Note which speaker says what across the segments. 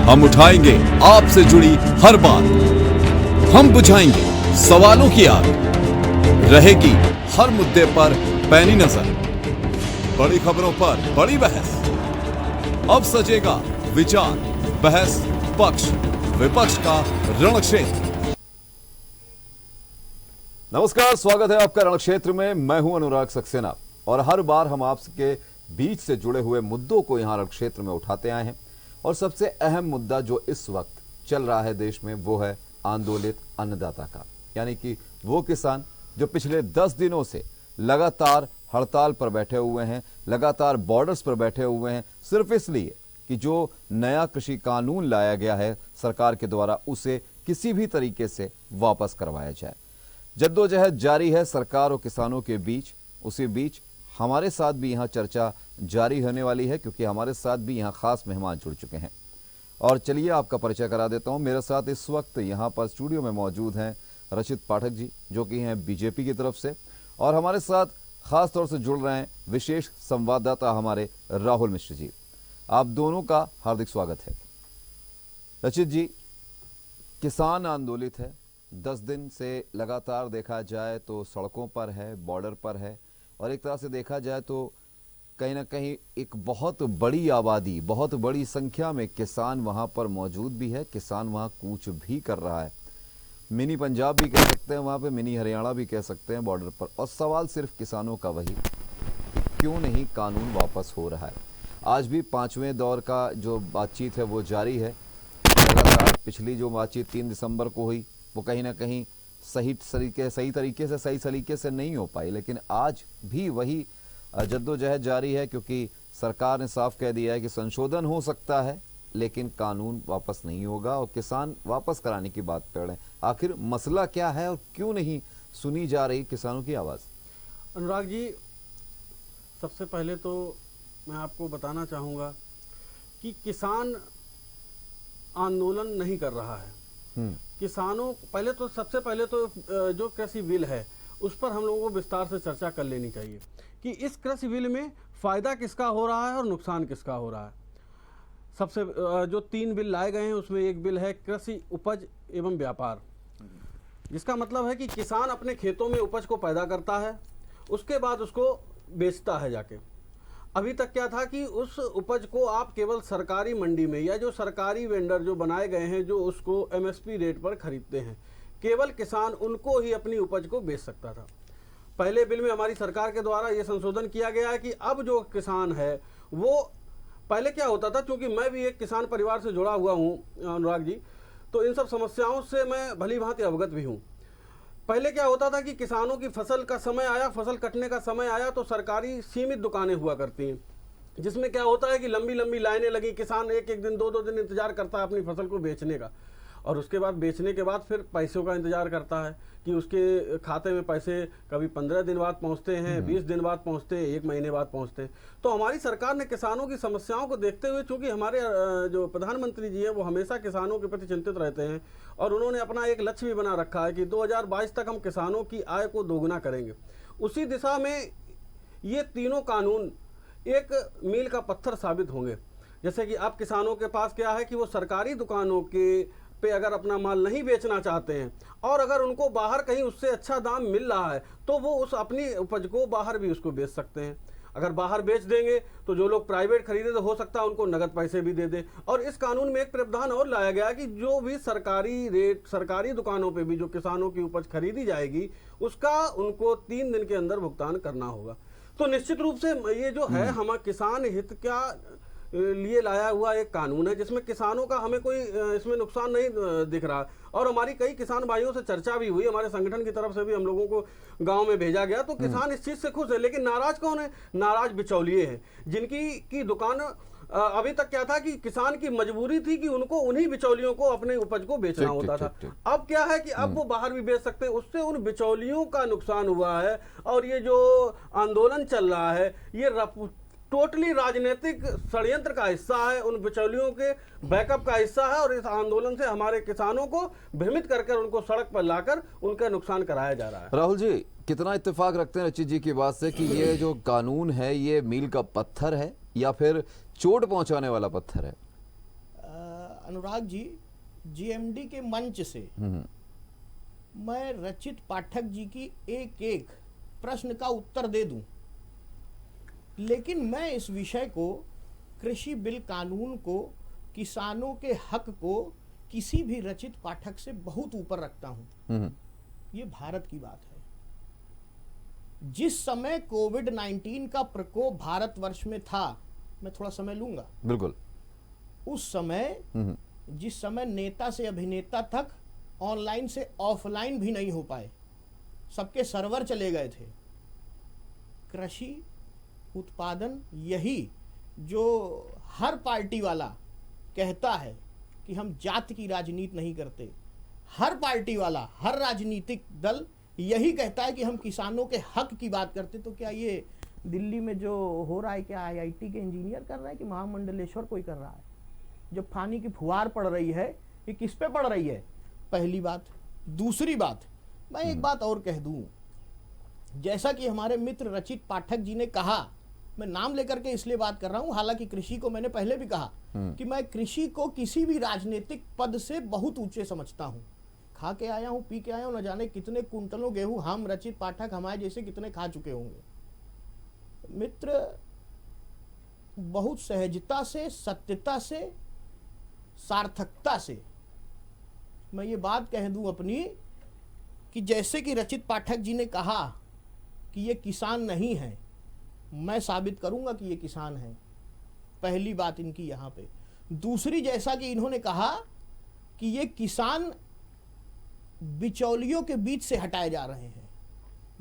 Speaker 1: हम उठाएंगे आपसे जुड़ी हर बात, हम बुझाएंगे सवालों की आग, रहेगी हर मुद्दे पर पैनी नजर, बड़ी खबरों पर बड़ी बहस। अब सजेगा विचार, बहस, पक्ष विपक्ष का रणक्षेत्र। नमस्कार, स्वागत है आपका रणक्षेत्र में। मैं हूं अनुराग सक्सेना और हर बार हम आपके बीच से जुड़े हुए मुद्दों को यहां रणक्षेत्र में उठाते आए हैं। और सबसे अहम मुद्दा जो इस वक्त चल रहा है देश में वो है आंदोलित अन्नदाता का, यानी कि वो किसान जो पिछले 10 दिनों से लगातार हड़ताल पर बैठे हुए हैं, लगातार बॉर्डर्स पर बैठे हुए हैं, सिर्फ इसलिए कि जो नया कृषि कानून लाया गया है सरकार के द्वारा उसे किसी भी तरीके से वापस करवाया जाए। जद्दोजहद जारी है सरकार और किसानों के बीच। उसी बीच हमारे साथ भी यहाँ चर्चा जारी होने वाली है, क्योंकि हमारे साथ भी यहाँ खास मेहमान जुड़ चुके हैं। और चलिए आपका परिचय करा देता हूँ। मेरे साथ इस वक्त यहाँ पर स्टूडियो में मौजूद हैं रचित पाठक जी, जो कि हैं बीजेपी की तरफ से, और हमारे साथ खास तौर से जुड़ रहे हैं विशेष संवाददाता हमारे राहुल मिश्र जी। आप दोनों का हार्दिक स्वागत है। रचित जी, किसान आंदोलित है, 10 दिन से लगातार देखा जाए तो सड़कों पर है, बॉर्डर पर है, और एक तरह से देखा जाए तो कहीं ना कहीं एक बहुत बड़ी आबादी, बहुत बड़ी संख्या में किसान वहाँ पर मौजूद भी है। किसान वहाँ कूच भी कर रहा है। मिनी पंजाब भी कह सकते हैं वहाँ पे, मिनी हरियाणा भी कह सकते हैं बॉर्डर पर। और सवाल सिर्फ किसानों का वही, क्यों नहीं कानून वापस हो रहा है। आज भी 5वें दौर का जो बातचीत है वो जारी है। लगातार पिछली जो बातचीत 3 दिसंबर को हुई वो कहीं ना कहीं सही तरीके से नहीं हो पाई, लेकिन आज भी वही जद्दोजहद जारी है, क्योंकि सरकार ने साफ कह दिया है कि संशोधन हो सकता है लेकिन कानून वापस नहीं होगा, और किसान वापस कराने की बात कर रहे हैं। आखिर मसला क्या है और क्यों नहीं सुनी जा रही किसानों की आवाज़?
Speaker 2: अनुराग जी, सबसे पहले तो मैं आपको बताना चाहूँगा कि किसान आंदोलन नहीं कर रहा है। किसानों सबसे पहले तो जो कृषि बिल है उस पर हम लोगों को विस्तार से चर्चा कर लेनी चाहिए कि इस कृषि बिल में फायदा किसका हो रहा है और नुकसान किसका हो रहा है। सबसे जो 3 बिल लाए गए हैं उसमें एक बिल है कृषि उपज एवं व्यापार, जिसका मतलब है कि किसान अपने खेतों में उपज को पैदा करता है, उसके बाद उसको बेचता है जाके। अभी तक क्या था कि उस उपज को आप केवल सरकारी मंडी में या जो सरकारी वेंडर जो बनाए गए हैं जो उसको एमएसपी रेट पर खरीदते हैं, केवल किसान उनको ही अपनी उपज को बेच सकता था। पहले बिल में हमारी सरकार के द्वारा ये संशोधन किया गया है कि अब जो किसान है वो, पहले क्या होता था, क्योंकि मैं भी एक किसान परिवार से जुड़ा हुआ हूँ अनुराग जी, तो इन सब समस्याओं से मैं भली भांति अवगत भी हूँ। पहले क्या होता था कि किसानों की फसल का समय आया, फसल कटने का समय आया तो सरकारी सीमित दुकानें हुआ करती हैं, जिसमें क्या होता है कि लंबी लंबी लाइनें लगी, किसान एक एक दिन 2-2 दिन इंतजार करता है अपनी फसल को बेचने का, और उसके बाद बेचने के बाद फिर पैसों का इंतजार करता है कि उसके खाते में पैसे कभी 15 दिन बाद पहुंचते हैं, 20 दिन बाद पहुंचते हैं, 1 महीने बाद पहुंचते हैं। तो हमारी सरकार ने किसानों की समस्याओं को देखते हुए, चूंकि हमारे जो प्रधानमंत्री जी है वो हमेशा किसानों के प्रति चिंतित रहते हैं, और उन्होंने अपना एक लक्ष्य भी बना रखा है कि 2022 तक हम किसानों की आय को दोगुना करेंगे। उसी दिशा में ये तीनों कानून एक मील का पत्थर साबित होंगे। जैसे कि अब किसानों के पास क्या है कि वो सरकारी दुकानों के पे अगर अपना माल नहीं बेचना चाहते हैं, और अगर उनको बाहर कहीं उससे अच्छा दाम मिल रहा है तो वो उस अपनी उपज को बाहर भी उसको बेच सकते हैं। अगर बाहर बेच देंगे तो जो लोग प्राइवेट खरीदे तो हो सकता है उनको नगद पैसे भी दे दें। और इस कानून में एक प्रावधान और लाया गया कि जो भी सरकारी दुकानों पे भी जो किसानों की उपज खरीदी जाएगी उसका उनको 3 दिन के अंदर भुगतान करना होगा। तो निश्चित रूप से ये जो है हम किसान हित का लिए लाया हुआ एक कानून है, जिसमें किसानों का हमें कोई इसमें नुकसान नहीं दिख रहा। और हमारी कई किसान भाइयों से चर्चा भी हुई, हमारे संगठन की तरफ से भी हम लोगों को गांव में भेजा गया, तो किसान इस चीज से खुश है। लेकिन नाराज कौन है? नाराज बिचौलिए हैं, जिनकी की दुकान अभी तक क्या था कि किसान की मजबूरी थी कि उनको उन्हीं बिचौलियों को अपने उपज को बेचना होता था। अब क्या है कि अब वो बाहर भी बेच सकते हैं, उससे उन बिचौलियों का नुकसान हुआ है। और ये जो आंदोलन चल रहा है ये टोटली राजनीतिक षड्यंत्र का हिस्सा है, उन बिचौलियों के बैकअप का हिस्सा है, और इस आंदोलन से हमारे किसानों को भ्रमित कर उनको सड़क पर लाकर उनका नुकसान कराया जा रहा है।
Speaker 1: राहुल जी, कितना इत्तेफाक रखते हैं रचित जी की बात से कि ये जो कानून है ये मील का पत्थर है या फिर चोट पहुंचाने वाला पत्थर है?
Speaker 3: अनुराग जी, जीएमडी के मंच से मैं रचित पाठक जी की एक एक प्रश्न का उत्तर दे दूं, लेकिन मैं इस विषय को, कृषि बिल कानून को, किसानों के हक को किसी भी रचित पाठक से बहुत ऊपर रखता हूं। ये भारत की बात है। जिस समय कोविड-19 का प्रकोप भारतवर्ष में था, मैं थोड़ा समय लूंगा,
Speaker 1: बिल्कुल,
Speaker 3: उस समय जिस समय नेता से अभिनेता तक ऑनलाइन से ऑफलाइन भी नहीं हो पाए, सबके सर्वर चले गए थे। कृषि उत्पादन, यही जो हर पार्टी वाला कहता है कि हम जात की राजनीति नहीं करते, हर पार्टी वाला, हर राजनीतिक दल यही कहता है कि हम किसानों के हक की बात करते, तो क्या ये दिल्ली में जो हो रहा है, क्या आईआईटी के इंजीनियर कर रहा है कि महामंडलेश्वर कोई कर रहा है? जब पानी की फुहार पड़ रही है, ये किस पे पड़ रही है? पहली बात। दूसरी बात, मैं एक बात और कह दूं, जैसा कि हमारे मित्र रचित पाठक जी ने कहा, मैं नाम लेकर के इसलिए बात कर रहा हूं, हालांकि कृषि को मैंने पहले भी कहा कि मैं कृषि को किसी भी राजनीतिक पद से बहुत ऊंचे समझता हूं। खा के आया हूं, पी के आया हूं, न जाने कितने कुंटलों गेहूं हम रचित पाठक हमारे जैसे कितने खा चुके होंगे। मित्र बहुत सहजता से, सत्यता से, सार्थकता से मैं ये बात कह दूं अपनी, कि जैसे कि रचित पाठक जी ने कहा कि ये किसान नहीं है, मैं साबित करूंगा कि ये किसान है। पहली बात इनकी यहां पे। दूसरी, जैसा कि इन्होंने कहा कि ये किसान बिचौलियों के बीच से हटाए जा रहे हैं।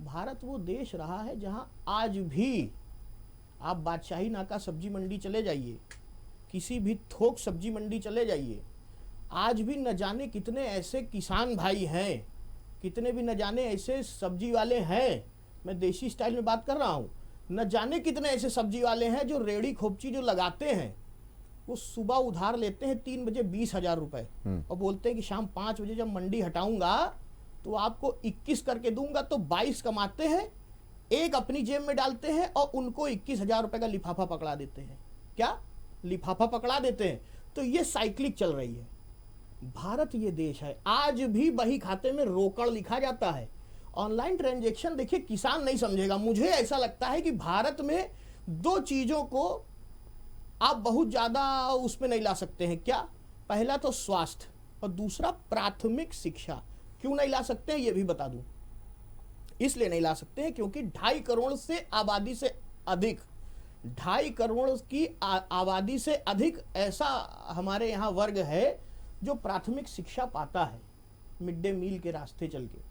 Speaker 3: भारत वो देश रहा है जहां आज भी आप बादशाही नाका सब्जी मंडी चले जाइए, किसी भी थोक सब्जी मंडी चले जाइए, आज भी न जाने कितने ऐसे किसान भाई हैं, कितने भी न जाने ऐसे सब्जी वाले हैं, मैं देसी स्टाइल में बात कर रहा हूं, न जाने कितने ऐसे सब्जी वाले हैं जो रेड़ी खोपची जो लगाते हैं, वो सुबह उधार लेते हैं 3 बजे 20,000 रुपए और बोलते हैं कि शाम 5 बजे जब मंडी हटाऊंगा तो आपको 21 करके दूंगा, तो 22 कमाते हैं, एक अपनी जेब में डालते हैं और उनको 21,000 रुपए का लिफाफा पकड़ा देते हैं। क्या लिफाफा पकड़ा देते हैं? तो ये साइक्लिक चल रही है। भारत ये देश है, आज भी बही खाते में रोकड़ लिखा जाता है। ऑनलाइन ट्रांजैक्शन देखिए किसान नहीं समझेगा। मुझे ऐसा लगता है कि भारत में दो चीजों को आप बहुत ज्यादा उसमें नहीं ला सकते हैं। क्या? पहला तो स्वास्थ्य और दूसरा प्राथमिक शिक्षा। क्यों नहीं ला सकते हैं ये भी बता दूं। इसलिए नहीं ला सकते हैं क्योंकि 2.5 करोड़ से आबादी से अधिक, 2.5 करोड़ की आबादी से अधिक ऐसा हमारे यहाँ वर्ग है जो प्राथमिक शिक्षा पाता है मिड डे मील के रास्ते चल के।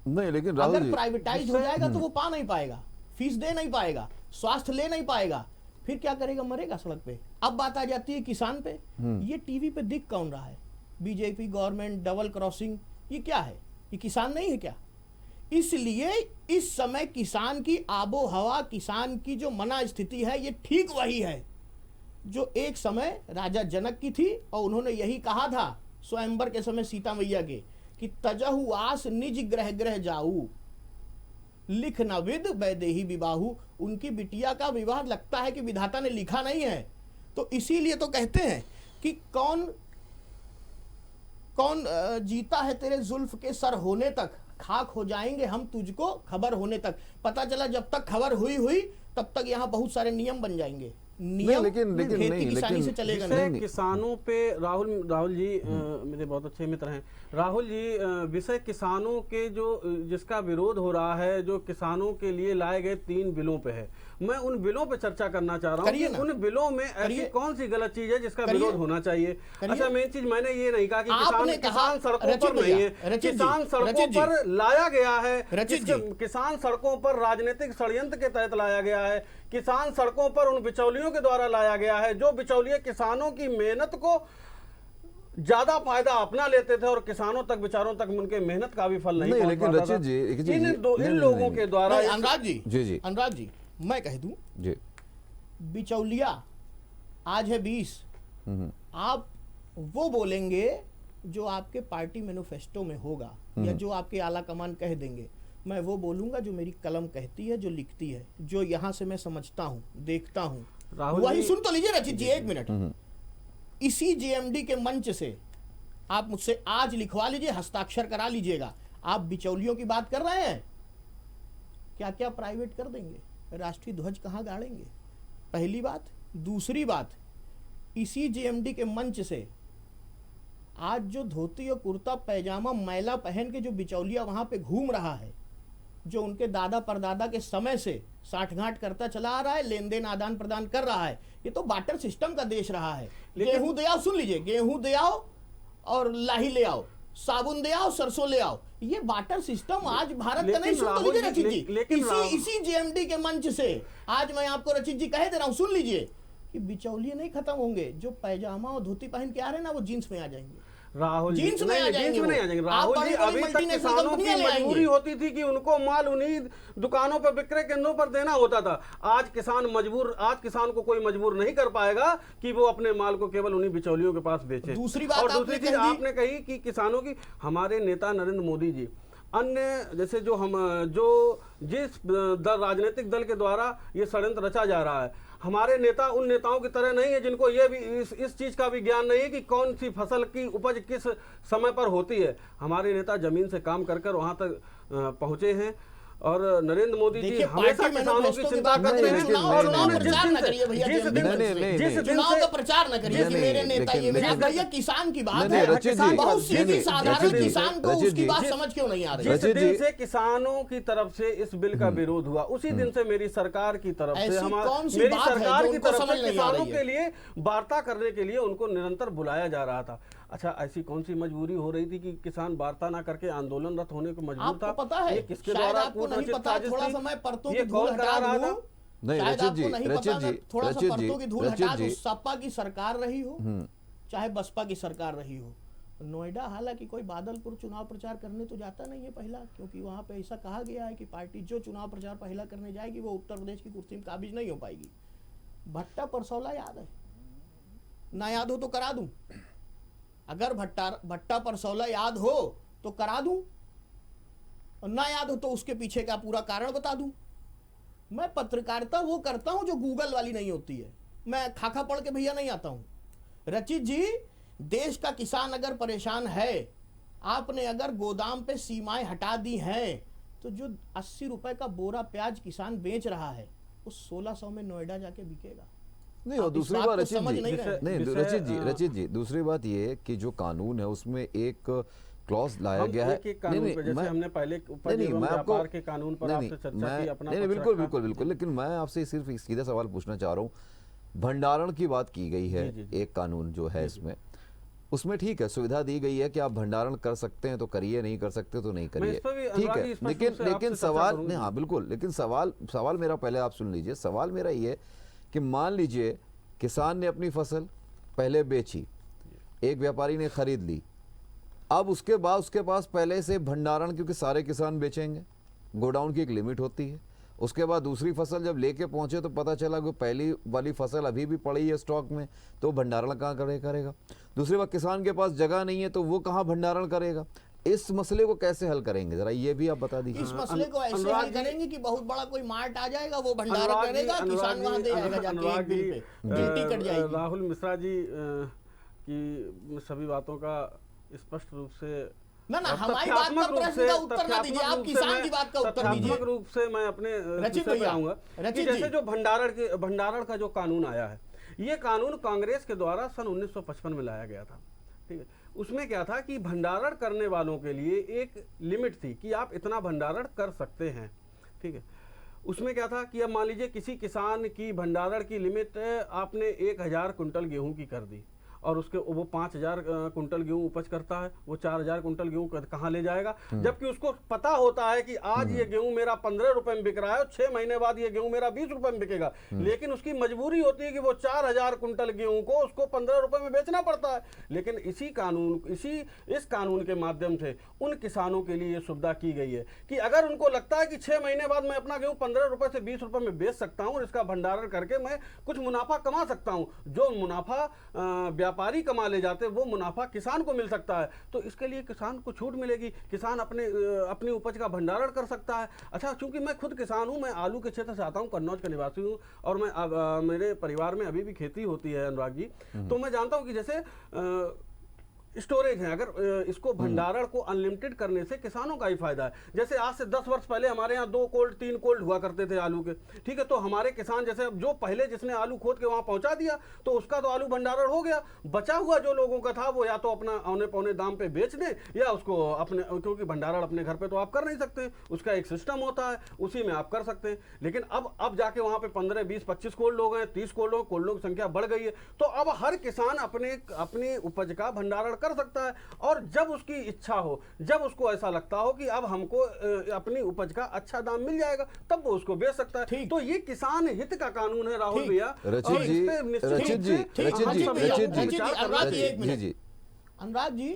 Speaker 1: नहीं, लेकिन राहुल
Speaker 3: अगर
Speaker 1: जी,
Speaker 3: प्राइवेटाइज हो जाएगा तो वो पा नहीं पाएगा, फीस दे नहीं पाएगा, स्वास्थ्य ले नहीं पाएगा, फिर क्या करेगा? मरेगा सड़क पे। अब बात आ जाती है किसान पे। ये टीवी पे दिख कौन रहा है? बीजेपी गवर्नमेंट, डबल क्रॉसिंग, ये क्या है? ये किसान नहीं है क्या? इसलिए इस समय किसान की आबो हवा, किसान की जो मना स्थिति है, ये ठीक वही है जो एक समय राजा जनक की थी। और उन्होंने यही कहा था स्वयंवर के समय सीता मैया के कि तजहु आस निज ग्रह ग्रह जाऊ, लिख न विद वैदेही विवाहु। उनकी बिटिया का विवाह लगता है कि विधाता ने लिखा नहीं है। तो इसीलिए तो कहते हैं कि कौन कौन जीता है तेरे जुल्फ के सर होने तक, खाक हो जाएंगे हम तुझको खबर होने तक। पता चला जब तक खबर हुई तब तक यहाँ बहुत सारे नियम बन जाएंगे। नियम
Speaker 1: लेकिन
Speaker 3: खेती किसानी से चलेगा नहीं।
Speaker 2: किसानों पे राहुल जी मेरे बहुत अच्छे मित्र हैं। राहुल जी, विषय किसानों के जो जिसका विरोध हो रहा है, जो किसानों के लिए लाए गए 3 बिलों पे है, मैं उन बिलों पे चर्चा करना चाह रहा हूँ कि उन बिलों में ऐसी कौन सी गलत चीज है जिसका विरोध होना चाहिए। अच्छा, मेन चीज मैंने ये नहीं कहा कि किसान सड़कों पर नहीं है, किसान सड़कों पर लाया गया है, किसान सड़कों पर राजनीतिक षड्यंत्र के तहत लाया गया है, किसान सड़कों पर उन बिचौलियों के द्वारा लाया गया है जो बिचौलिए किसानों की मेहनत को ज्यादा फायदा अपना लेते थे और किसानों तक, बेचारों तक उनके मेहनत का भी फल नहीं
Speaker 1: लेकिन रचित जी,
Speaker 2: इन लोगों के द्वारा।
Speaker 3: अनुराग जी, मैं कह दूं जी, बिचौलिया आज है 20, आप वो बोलेंगे जो आपके पार्टी मैनिफेस्टो में होगा या जो आपके आला कमान कह देंगे। मैं वो बोलूंगा जो मेरी कलम कहती है, जो लिखती है, जो यहां से मैं समझता हूं, देखता हूं। वही सुन तो लीजिए रचित जी, 1 मिनट। इसी जेएमडी के मंच से आप मुझसे आज लिखवा लीजिए, हस्ताक्षर करा लीजिएगा। आप बिचौलियों की बात कर रहे हैं, क्या क्या प्राइवेट कर देंगे, राष्ट्रीय ध्वज कहां गाड़ेंगे, पहली बात। दूसरी बात, इसी जेएमडी के मंच से आज जो धोती और कुर्ता पैजामा मैला पहन के जो बिचौलिया वहां पे घूम रहा है, जो उनके दादा परदादा के समय से साठगांठ करता चला आ रहा है, लेन देन आदान प्रदान कर रहा है, ये तो बार्टर सिस्टम का देश रहा है। गेहूं दे आओ, सुन लीजिए, गेहूं दे आओ और लाही ले आओ, साबुन दे आओ, सरसों ले आओ, ये बार्टर सिस्टम आज भारत का नहीं। सुन तो लीजिए रचित जी, इसी जेएमडी के मंच से आज मैं आपको रचित जी कह दे रहा हूं, सुन लीजिए कि बिचौलिए नहीं खत्म होंगे। जो पैजामा और धोती पहन के आ रहे हैं ना, वो जींस में आ जाएंगे।
Speaker 2: राहुल
Speaker 3: जींस में आ जाएंगे।
Speaker 2: राहुल जी, अभी तक किसानों की मजबूरी होती थी कि उनको माल उन्हीं दुकानों पर, विक्रय केंद्रों पर देना होता था। आज किसान को कोई मजबूर नहीं कर पाएगा कि वो अपने माल को केवल उन्हीं बिचौलियों के पास बेचे।
Speaker 3: दूसरी बात,
Speaker 2: और दूसरी चीज आपने कही कि किसानों की, हमारे नेता नरेंद्र मोदी जी, अन्य जैसे जिस राजनीतिक दल के द्वारा ये षड्यंत्र रचा जा रहा है, हमारे नेता उन नेताओं की तरह नहीं है जिनको ये भी इस चीज का भी ज्ञान नहीं है कि कौन सी फसल की उपज किस समय पर होती है। हमारे नेता जमीन से काम कर वहां तक पहुंचे हैं और नरेंद्र मोदी जी हमेशा किसानों की चिंता करते हैं। और उन्होंने जिस दिन से
Speaker 3: प्रचार न करिए कि मेरे नेता ये, भैया किसान की बात है, बहुत सीधी साधारण किसान को उसकी बात समझ क्यों नहीं आ रही।
Speaker 2: जिस दिन से किसानों की तरफ से इस बिल का विरोध हुआ, उसी दिन से मेरी सरकार की तरफ से किसानों के लिए वार्ता करने के लिए उनको निरंतर बुलाया जा रहा था। अच्छा, ऐसी कौन सी मजबूरी हो रही थी कि किसान वार्ता ना करके आंदोलनरत होने को मजबूर था?
Speaker 3: पता है,
Speaker 2: किसके द्वारा
Speaker 3: आपको नहीं पता, थोड़ा समय परतों की धूल
Speaker 1: हटा दूं। नहीं रचित जी,
Speaker 3: थोड़ा सा परतों की धूल हटा दूं। सपा की सरकार रही हो चाहे बसपा की सरकार रही हो, नोएडा हालांकि कोई बादलपुर चुनाव प्रचार करने तो जाता नहीं है पहला, क्योंकि वहां पे ऐसा कहा गया है कि पार्टी जो चुनाव प्रचार पहला करने जाएगी वो उत्तर प्रदेश की कुर्सी में काबिज नहीं हो पाएगी। भट्टा परसौला याद है ना? याद हो तो करा दूं। अगर भट्टा परसौला याद हो तो करा दूं, और ना याद हो तो उसके पीछे का पूरा कारण बता दूं। मैं पत्रकारिता वो करता हूं जो गूगल वाली नहीं होती है, मैं खाखा पढ़ के भैया नहीं आता हूं। रचित जी, देश का किसान अगर परेशान है, आपने अगर गोदाम पे सीमाएं हटा दी हैं, तो जो 80 रुपए का बोरा प्याज किसान बेच रहा है, वो 1600 में नोएडा जाके बिकेगा।
Speaker 1: नहीं, और दूसरी बात रचित जी, दूसरी बात ये कि जो कानून है उसमें एक क्लॉज लाया गया है। बिल्कुल, लेकिन मैं आपसे सिर्फ सीधा सवाल पूछना चाह रहा हूँ। भंडारण की बात की गई है, एक कानून जो है इसमें, उसमें ठीक है, सुविधा दी गई है कि आप भंडारण कर सकते हैं तो करिए, नहीं कर सकते तो नहीं करिए, ठीक है। लेकिन सवाल, हाँ बिल्कुल, लेकिन सवाल मेरा, पहले आप सुन लीजिए, सवाल मेरा ये कि मान लीजिए किसान ने अपनी फसल पहले बेची, एक व्यापारी ने खरीद ली, अब उसके बाद उसके पास पहले से भंडारण, क्योंकि सारे किसान बेचेंगे, गोडाउन की एक लिमिट होती है, उसके बाद दूसरी फसल जब लेके पहुंचे तो पता चला कि पहली वाली फसल अभी भी पड़ी है स्टॉक में, तो भंडारण कहाँ करेगा। दूसरी बात, किसान के पास जगह नहीं है तो वो कहाँ भंडारण करेगा। इस मसले को कैसे हल करेंगे, जरा ये भी आप बता दीजिए।
Speaker 3: इस मसले को ऐसे हल करेंगे कि बहुत बड़ा कोई मार्ट आ जाएगा, वो भंडारण करेगा, किसान वहां दे आएगा जाके, एक बिल पे गिनती कट जाएगी।
Speaker 2: राहुल मिश्रा जी की सभी बातों का स्पष्ट रूप से,
Speaker 3: ना हमारी बात का प्रश्न का उत्तर ना दीजिए, आप किसान की बात का उत्तर दीजिए।
Speaker 2: रूप से मैं अपने विषय आऊंगा कि जैसे जो भंडारण का जो कानून आया है, ये कानून कांग्रेस के द्वारा सन 1955 में लाया गया था, ठीक है। उसमें क्या था कि भंडारण करने वालों के लिए एक लिमिट थी कि आप इतना भंडारण कर सकते हैं, ठीक है। उसमें क्या था कि अब मान लीजिए किसी किसान की भंडारण की लिमिट आपने 1000 कुंटल गेहूं की कर दी, और उसके वो 5000 कुंटल गेहूं उपज करता है, वो 4000 कुंटल गेहूं कहाँ ले जाएगा, जबकि उसको पता होता है कि आज ये गेहूं मेरा 15 रुपए में बिक रहा है, 6 महीने बाद ये गेहूं मेरा 20 रुपए में बिकेगा, लेकिन उसकी मजबूरी होती है कि वो 4000 कुंटल गेहूं को उसको 15 रुपए में बेचना पड़ता है। लेकिन इस कानून के माध्यम से उन किसानों के लिए ये सुविधा की गई है कि अगर उनको लगता है कि 6 महीने बाद मैं अपना गेहूं 15 रुपए से 20 रुपए में बेच सकता हूं और इसका भंडारण करके मैं कुछ मुनाफा कमा सकता हूं, जो मुनाफा व्यापारी कमा ले जाते वो मुनाफा किसान को मिल सकता है। तो इसके लिए किसान को छूट मिलेगी, किसान अपनी उपज का भंडारण कर सकता है। अच्छा, चूंकि मैं खुद किसान हूं, मैं आलू के क्षेत्र से आता हूं, कन्नौज का निवासी हूं, और मैं मेरे परिवार में अभी भी खेती होती है अनुराग जी। तो मैं जानता हूं कि जैसे स्टोरेज है, अगर इसको भंडारण को अनलिमिटेड करने से किसानों का ही फायदा है। जैसे आज से 10 वर्ष पहले हमारे यहाँ 2 कोल्ड 3 कोल्ड हुआ करते थे आलू के, ठीक है। तो हमारे किसान जैसे जो पहले जिसने आलू खोद के वहां पहुंचा दिया तो उसका तो आलू भंडारण हो गया, बचा हुआ जो लोगों का था वो या तो अपना औने पौने दाम पे बेच दें या उसको अपने, क्योंकि भंडारण अपने घर पे तो आप कर नहीं सकते, उसका एक सिस्टम होता है, उसी में आप कर सकते हैं। लेकिन अब जाके वहां पे 15 20 25 कोल्ड लोग हैं, 30 कोल्ड की संख्या बढ़ गई है। तो अब हर किसान अपनी उपज का भंडारण कर सकता है, और जब उसकी इच्छा हो, जब उसको ऐसा लगता हो कि अब हमको अपनी उपज का अच्छा दाम मिल जाएगा, तब वो उसको बेच सकता है। तो ये किसान हित का कानून है राहुल भैया।
Speaker 3: अनुराग जी,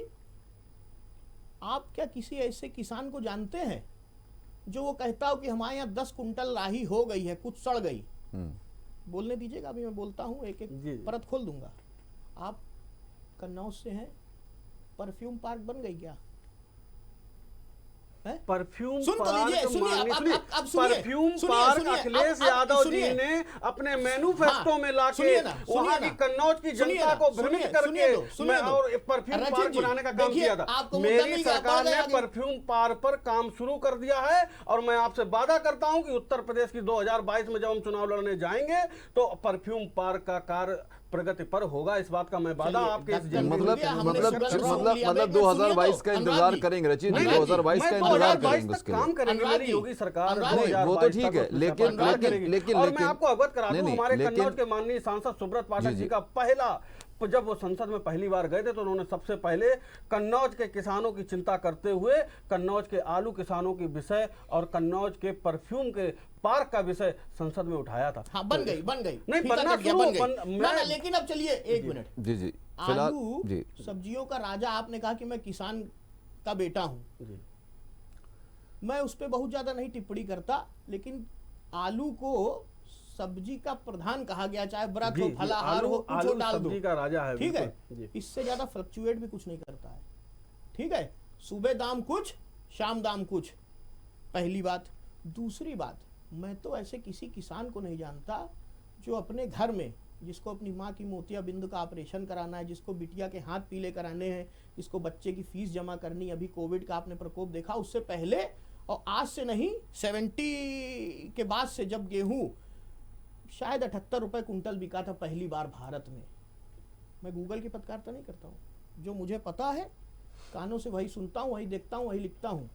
Speaker 3: आप क्या किसी ऐसे किसान को जानते हैं जो वो कहता हो कि हमारे यहाँ 10 कुंटल राही हो गई है, कुछ सड़ गई? बोलने दीजिएगा, अभी मैं बोलता हूँ, एक एक परत खोल दूंगा। आप कन्नौज से हैं, परफ्यूम पार्क बन गई क्या?
Speaker 2: परफ्यूम
Speaker 3: सुन तो लीजिए, सुनिए, अब
Speaker 2: परफ्यूम पार्क अखिलेश यादव जी ने अपने मैनिफेस्टो में लाके वहां की कन्नौज की जनता को भ्रमित करके और परफ्यूम पार्क बनाने का काम किया था। मेरी सरकार ने परफ्यूम पार्क पर काम शुरू कर दिया है, और मैं आपसे वादा करता हूं कि उत्तर प्रदेश की 2022 में जब हम चुनाव लड़ने जाएंगे तो परफ्यूम पार्क का कार्य प्रगति पर होगा। इस बात का मैं वादा आपके
Speaker 1: मतलब 2022 का इंतजार करेंगे रचित, 2022 का इंतजार करेंगे, उसके
Speaker 2: काम करेंगे मेरी योगी सरकार।
Speaker 1: वो तो ठीक है, लेकिन
Speaker 2: और मैं आपको अवगत करा दूं, हमारे कन्नौज के माननीय सांसद सुब्रत पाठक जी का पहला, जब वो संसद में पहली बार गए थे तो उन्होंने सबसे पहले कन्नौज के किसानों की चिंता करते हुए कन्नौज के आलू किसानों की विषय और कन्नौज के परफ्यूम के पार्क का विषय संसद में उठाया था।
Speaker 3: हाँ, बन गई
Speaker 2: नहीं बनना
Speaker 3: ना, लेकिन अब चलिए एक मिनट।
Speaker 1: जी
Speaker 3: आलू सब्जियों का राजा, आपने कहा कि मैं किसान का बेटा हूं, मैं उस पर बहुत ज्यादा नहीं टिप्पणी करता, लेकिन आलू को सब्जी का प्रधान कहा गया, चाहे व्रत हो, फलाहार हो, कुछ हो, डाल दो,
Speaker 2: का राजा है,
Speaker 3: ठीक है। इससे ज्यादा फ्लक्चुएट भी कुछ नहीं करता है, ठीक है। सुबह दाम कुछ, शाम दाम कुछ, पहली बात। दूसरी बात, मैं तो ऐसे किसी किसान को नहीं जानता जो अपने घर में, जिसको अपनी माँ की मोतियाबिंद का ऑपरेशन कराना है, जिसको बिटिया के हाथ पीले कराने हैं, जिसको बच्चे की फीस जमा करनी, अभी कोविड का आपने प्रकोप देखा, उससे पहले और आज से नहीं, 70 के बाद से जब गेहूं शायद 78 रुपए कुंटल बिका था पहली बार भारत में। मैं गूगल की पत्रकारिता नहीं करता हूँ, जो मुझे पता है कानों से वही सुनता हूँ, वही देखता हूँ, वही लिखता हूँ।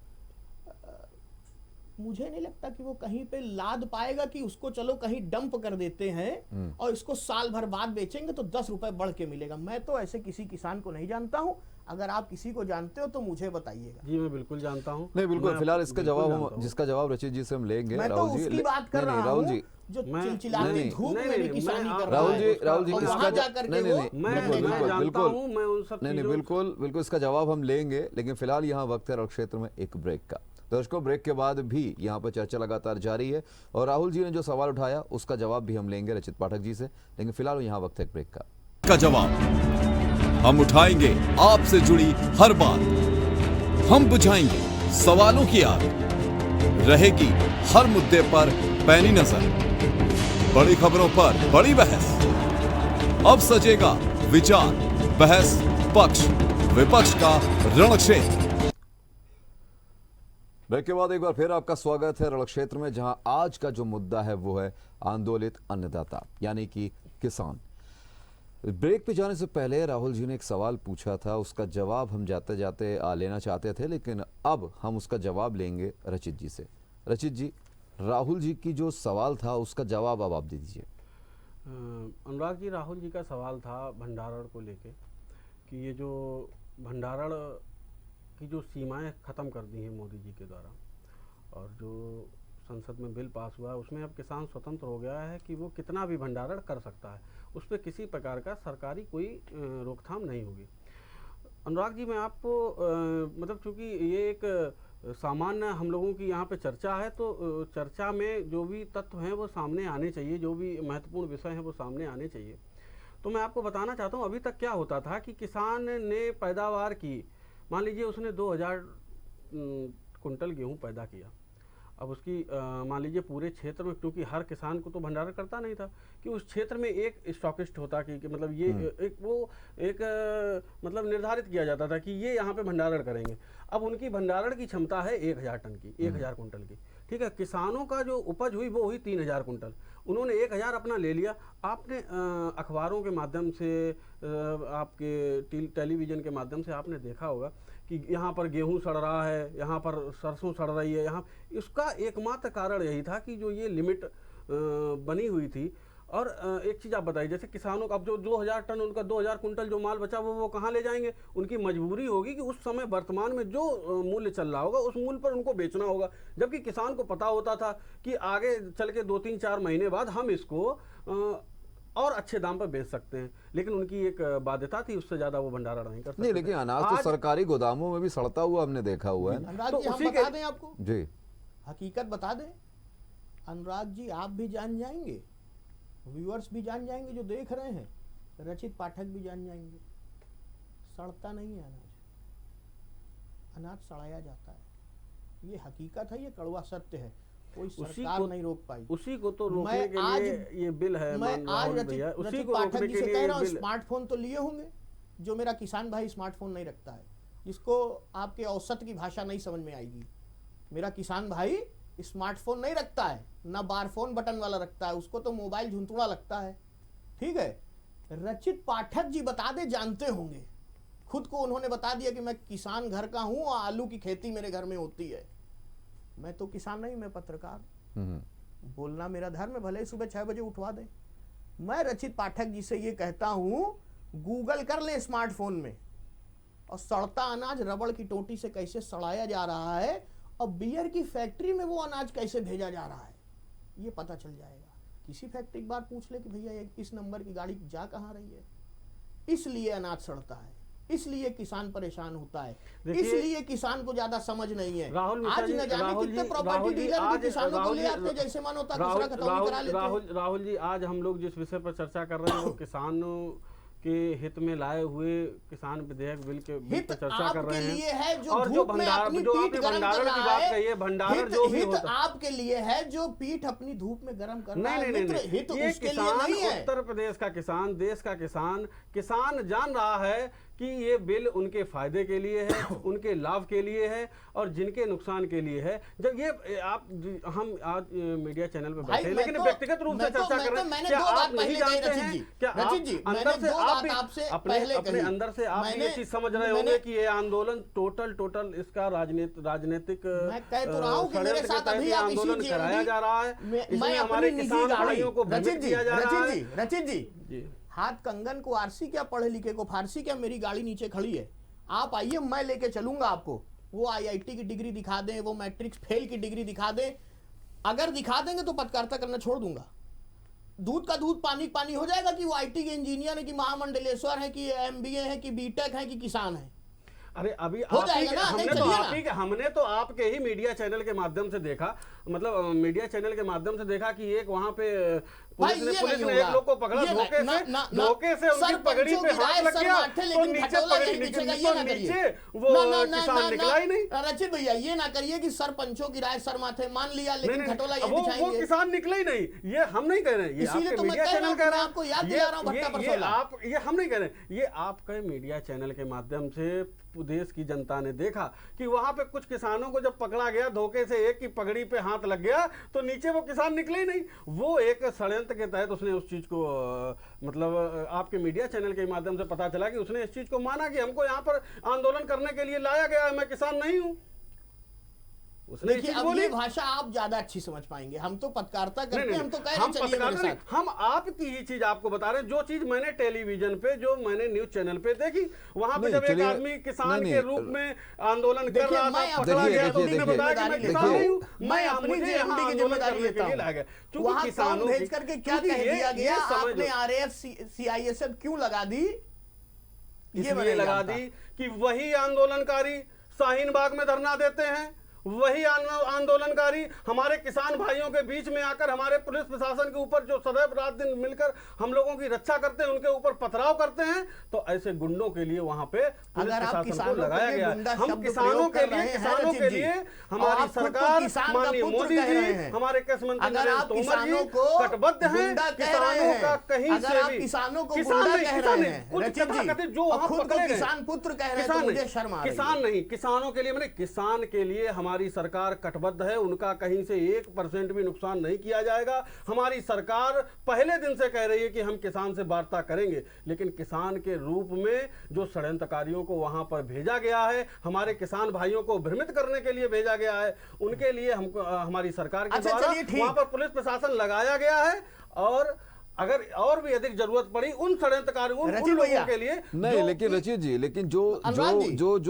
Speaker 3: मुझे नहीं लगता कि वो कहीं पे लाद पाएगा कि उसको चलो कहीं डंप कर देते हैं और इसको साल भर बाद बेचेंगे तो 10 रुपए बढ़ के मिलेगा। मैं तो ऐसे किसी किसान को नहीं जानता हूँ, अगर आप किसी को जानते हो तो मुझे बताइएगा।
Speaker 2: जी मैं बिल्कुल जानता हूँ।
Speaker 1: नहीं बिल्कुल, फिलहाल इसका जवाब हम, जिसका जवाब रचित जी से हम लेंगे।
Speaker 3: मैं तो उसकी बात कर रहा हूँ
Speaker 1: राहुल जी,
Speaker 3: जो चिलचिलाती धूप में भी किसानी कर रहा
Speaker 1: है। राहुल जी
Speaker 3: इसका
Speaker 1: बिल्कुल इसका जवाब हम लेंगे, लेकिन फिलहाल यहाँ वक्त है क्षेत्र में एक ब्रेक का। दर्शकों, ब्रेक के बाद भी यहाँ पर चर्चा लगातार जारी है, और राहुल जी ने जो सवाल उठाया उसका जवाब भी हम लेंगे रचित पाठक जी से, लेकिन फिलहाल यहाँ वक्त है ब्रेक का
Speaker 4: जवाब हम उठाएंगे, आपसे जुड़ी हर बात हम बुझाएंगे, सवालों की आग रहेगी हर मुद्दे पर पैनी नजर, बड़ी खबरों पर बड़ी बहस, अब सजेगा विचार, बहस, पक्ष विपक्ष का रणक्षेत्र।
Speaker 1: ब्रेक के बाद एक बार फिर आपका स्वागत है रणक्षेत्र में, जहां आज का जो मुद्दा है वो है आंदोलित अन्नदाता यानी कि किसान। ब्रेक पे जाने से पहले राहुल जी ने एक सवाल पूछा था, उसका जवाब हम जाते जाते लेना चाहते थे, लेकिन अब हम उसका जवाब लेंगे रचित जी से। रचित जी, राहुल जी की जो सवाल था उसका जवाब अब आप दे दीजिए।
Speaker 2: अनुराग जी, राहुल जी का सवाल था भंडारण को लेके कि ये जो भंडारण की जो सीमाएं ख़त्म कर दी हैं मोदी जी के द्वारा, और जो संसद में बिल पास हुआ है उसमें अब किसान स्वतंत्र हो गया है कि वो कितना भी भंडारण कर सकता है, उस पर किसी प्रकार का सरकारी कोई रोकथाम नहीं होगी। अनुराग जी, मैं आपको मतलब चूँकि ये एक सामान्य हम लोगों की यहाँ पे चर्चा है, तो चर्चा में जो भी तत्व हैं वो सामने आने चाहिए, जो भी महत्वपूर्ण विषय हैं वो सामने आने चाहिए। तो मैं आपको बताना चाहता हूँ, अभी तक क्या होता था कि किसान ने पैदावार की, मान लीजिए उसने 2000 कुंटल गेहूं पैदा किया। अब उसकी मान लीजिए पूरे क्षेत्र में, क्योंकि हर किसान को तो भंडारण करता नहीं था, कि उस क्षेत्र में एक स्टॉकिस्ट होता कि मतलब ये एक मतलब निर्धारित किया जाता था कि ये यहाँ पे भंडारण करेंगे। अब उनकी भंडारण की क्षमता है 1000 टन की, 1000 कुंटल की, ठीक है। किसानों का जो उपज हुई वो हुई 3000 कुंटल, उन्होंने 1000 अपना ले लिया। आपने अखबारों के माध्यम से, आपके टेलीविज़न के माध्यम से आपने देखा होगा कि यहाँ पर गेहूं सड़ रहा है, यहाँ पर सरसों सड़ रही है, यहाँ इसका एकमात्र कारण यही था कि जो ये लिमिट बनी हुई थी। और एक चीज़ आप बताइए, जैसे किसानों का अब जो 2000 टन, उनका 2000 कुंटल जो माल बचा वो कहाँ ले जाएंगे? उनकी मजबूरी होगी कि उस समय वर्तमान में जो मूल्य चल रहा होगा उस मूल्य पर उनको बेचना होगा। जबकि किसान को पता होता था कि आगे चल के 2-3-4 महीने बाद हम इसको और अच्छे दाम पर बेच सकते हैं, लेकिन उनकी एक बाध्यता थी, उससे ज्यादा वो भंडारण नहीं कर सकते।
Speaker 1: नहीं, लेकिन अनाज तो सरकारी गोदामों में भी सड़ता हुआ हमने देखा हुआ है।
Speaker 3: अनुराग
Speaker 2: तो
Speaker 3: जी, हम
Speaker 2: उसी
Speaker 3: बता दें आपको
Speaker 1: जी,
Speaker 3: हकीकत बता दें अनुराग जी, आप भी जान जाएंगे, व्यूअर्स भी जान जाएंगे जो देख रहे हैं, रचित पाठक भी जान जाएंगे, सड़ता नहीं है अनाज, अनाज सड़ाया जाता है। ये हकीकत है, ये कड़वा सत्य है, कोई सरकार नहीं रोक पाई।
Speaker 2: उसी को तो रोकने के लिए ये बिल है।
Speaker 3: मैं आज रचित पाठक जी से कह रहा हूँ,
Speaker 2: बिल।
Speaker 3: स्मार्टफोन तो लिए होंगे, जो मेरा किसान भाई स्मार्टफोन नहीं रखता है, जिसको आपके औसत की भाषा नहीं समझ में आएगी, मेरा किसान भाई स्मार्टफोन नहीं रखता है, ना बारफोन बटन वाला रखता है, उसको तो मोबाइल झुंझुड़ा लगता है, ठीक है। रचित पाठक जी बता दे, जानते होंगे, खुद को उन्होंने बता दिया कि मैं किसान घर का हूं और आलू की खेती मेरे घर में होती है। मैं तो किसान नहीं, मैं पत्रकार, बोलना मेरा धर्म है, भले ही सुबह 6 बजे उठवा दे। मैं रचित पाठक जी से ये कहता हूं, गूगल कर ले स्मार्टफोन में, और सड़ता अनाज रबड़ की टोटी से कैसे सड़ाया जा रहा है और बियर की फैक्ट्री में वो अनाज कैसे भेजा जा रहा है, ये पता चल जाएगा। किसी फैक्ट्री एक बार पूछ ले कि भैया इस नंबर की गाड़ी जा कहाँ रही है। इसलिए अनाज सड़ता है, इसलिए किसान परेशान होता है, इसलिए किसान को ज्यादा समझ नहीं है। आज न जाने कितने प्रॉपर्टी डीलर भी किसानों को ले आते हैं जैसे मानो तक दूसरा खतौनी करा लेते हैं।
Speaker 2: राहुल जी, आज हम लोग जिस विषय पर चर्चा कर रहे हैं वो किसानों के हित में लाए हुए किसान विधेयक बिल के पर चर्चा कर रहे हैं।
Speaker 3: और जो भंडारण की बात कही है,
Speaker 2: भंडारण जो भी
Speaker 3: होता है आपके लिए है, जो पीठ अपनी धूप में गर्म कर रहा है, मित्र हित उसके लिए नहीं है।
Speaker 2: उत्तर प्रदेश का किसान, देश का किसान जान रहा है कि ये बिल उनके फायदे के लिए है, उनके लाभ के लिए है और जिनके नुकसान के लिए है। जब ये हम आज मीडिया चैनल पे बैठे हैं, लेकिन व्यक्तिगत रूप से चर्चा कर रहे हैं, क्या आप नहीं जानते हैं, क्या अंदर से आप भी अपने अंदर से आप ये चीज समझ रहे होंगे कि ये आंदोलन टोटल इसका राजनीतिक आंदोलन कराया जा रहा है, इसमें हमारे किसान भाइयों को भ्रमित किया जा रहा है।
Speaker 3: रचित जी, हाथ कंगन को आरसी क्या, पढ़े लिखे को फारसी क्या, मेरी गाड़ी नीचे खड़ी है, आप आइए, मैं लेके चलूंगा आपको। वो आईआईटी की डिग्री दिखा दें, वो मैट्रिक्स फेल की डिग्री दिखा दें, अगर दिखा देंगे तो पत्रकारिता करना छोड़ दूंगा। दूध का दूध पानी पानी हो जाएगा कि वो आईटी के इंजीनियर है, कि महामंडलेश्वर है, कि एमबीए है, कि बीटेक है, कि किसान है।
Speaker 2: अरे अभी हमने तो आपके ही मीडिया चैनल के माध्यम से देखा, मतलब मीडिया चैनल के माध्यम से देखा कि एक वहां पे पुलिस ने एक लोग को पकड़ा, धोखे से उनकी पगड़ी पे हाथ लग गया, तो नीचे वो किसान निकला ही नहीं।
Speaker 3: रचित भैया, ये ना करिए कि सरपंचों की राय सर माथे मान लिया, लेकिन खटोला ये दिखाएंगे,
Speaker 2: वो किसान निकले ही नहीं। ये हम नहीं कह रहे, ये आपके मीडिया चैनल कह रहे हैं,
Speaker 3: आपको याद दिला रहा हूं भट्टा परसोला।
Speaker 2: आप ये हम नहीं कह रहे, ये आपके मीडिया चैनल के माध्यम से देश की जनता ने देखा कि वहां पे कुछ किसानों को जब पकड़ा गया धोखे से, एक की पगड़ी पे हाथ लग गया, तो नीचे वो किसान निकले ही नहीं। वो एक षड्यंत्र के तहत उसने उस चीज को मतलब आपके मीडिया चैनल के माध्यम से पता चला कि उसने इस चीज को माना कि हमको यहाँ पर आंदोलन करने के लिए लाया गया है, मैं किसान नहीं हूँ।
Speaker 3: देखिए, अब ये भाषा आप ज्यादा अच्छी समझ पाएंगे, हम तो पत्रकारिता करते हैं, हम तो कह रहे हैं चलिए मेरे साथ।
Speaker 2: हम आपकी ही चीज आपको बता रहे हैं, जो चीज मैंने टेलीविजन पे, जो मैंने न्यूज चैनल पे देखी, वहां पे जब एक आदमी किसान के रूप में आंदोलन कर रहा था, पकड़ा गया, तो उसने बताया कि मैं किसान नहीं हूँ,
Speaker 3: मैं अपनी जेएमडी की जिम्मेदारी लेता हूँ। वहां किसान भेज करके क्या कह दिया गया, आपने आरएएफ सीआईएसएफ क्यों लगा दी?
Speaker 2: ये लगा दी कि वही आंदोलनकारी शाहीन बाग में धरना देते हैं, वही आंदोलनकारी हमारे किसान भाइयों के बीच में आकर हमारे पुलिस प्रशासन के ऊपर जो सदैव रात दिन मिलकर हम लोगों की रक्षा करते हैं, उनके ऊपर पथराव करते हैं। तो ऐसे गुंडों के लिए वहां पे पुलिस प्रशासन को लगाया गया है। हम किसानों के लिए हमारी सरकार, माननीय मोदी जी, हमारे कृषि मंत्री नरेंद्र तोमर जी कटिबद्ध हैं। किसानों का कहीं से भी
Speaker 3: किसानों को
Speaker 2: किसान नहीं,
Speaker 3: जो आप पकड़े गए किसान पुत्र कह रहे हैं, तो मुझे शर्म आ रही है।
Speaker 2: किसान नहीं, किसानों के लिए, मैंने किसान के लिए हमारी सरकार कटिबद्ध है। उनका कहीं से 1% भी नुकसान नहीं किया जाएगा। हमारी सरकार पहले दिन से कह रही है कि हम किसान से वार्ता करेंगे, लेकिन किसान के रूप में जो षड्यंत्रकारियों को वहां पर भेजा गया है, हमारे किसान भाइयों को भ्रमित करने के लिए भेजा गया है, उनके लिए हमको हमारी सरकार के द्वारा वहां पर पुलिस प्रशासन लगाया गया है। और अगर और भी अधिक जरूरत पड़ी उन षड्यंत्रकारियों उन लोगों के लिए
Speaker 1: नहीं, लेकिन रचित जी, लेकिन जो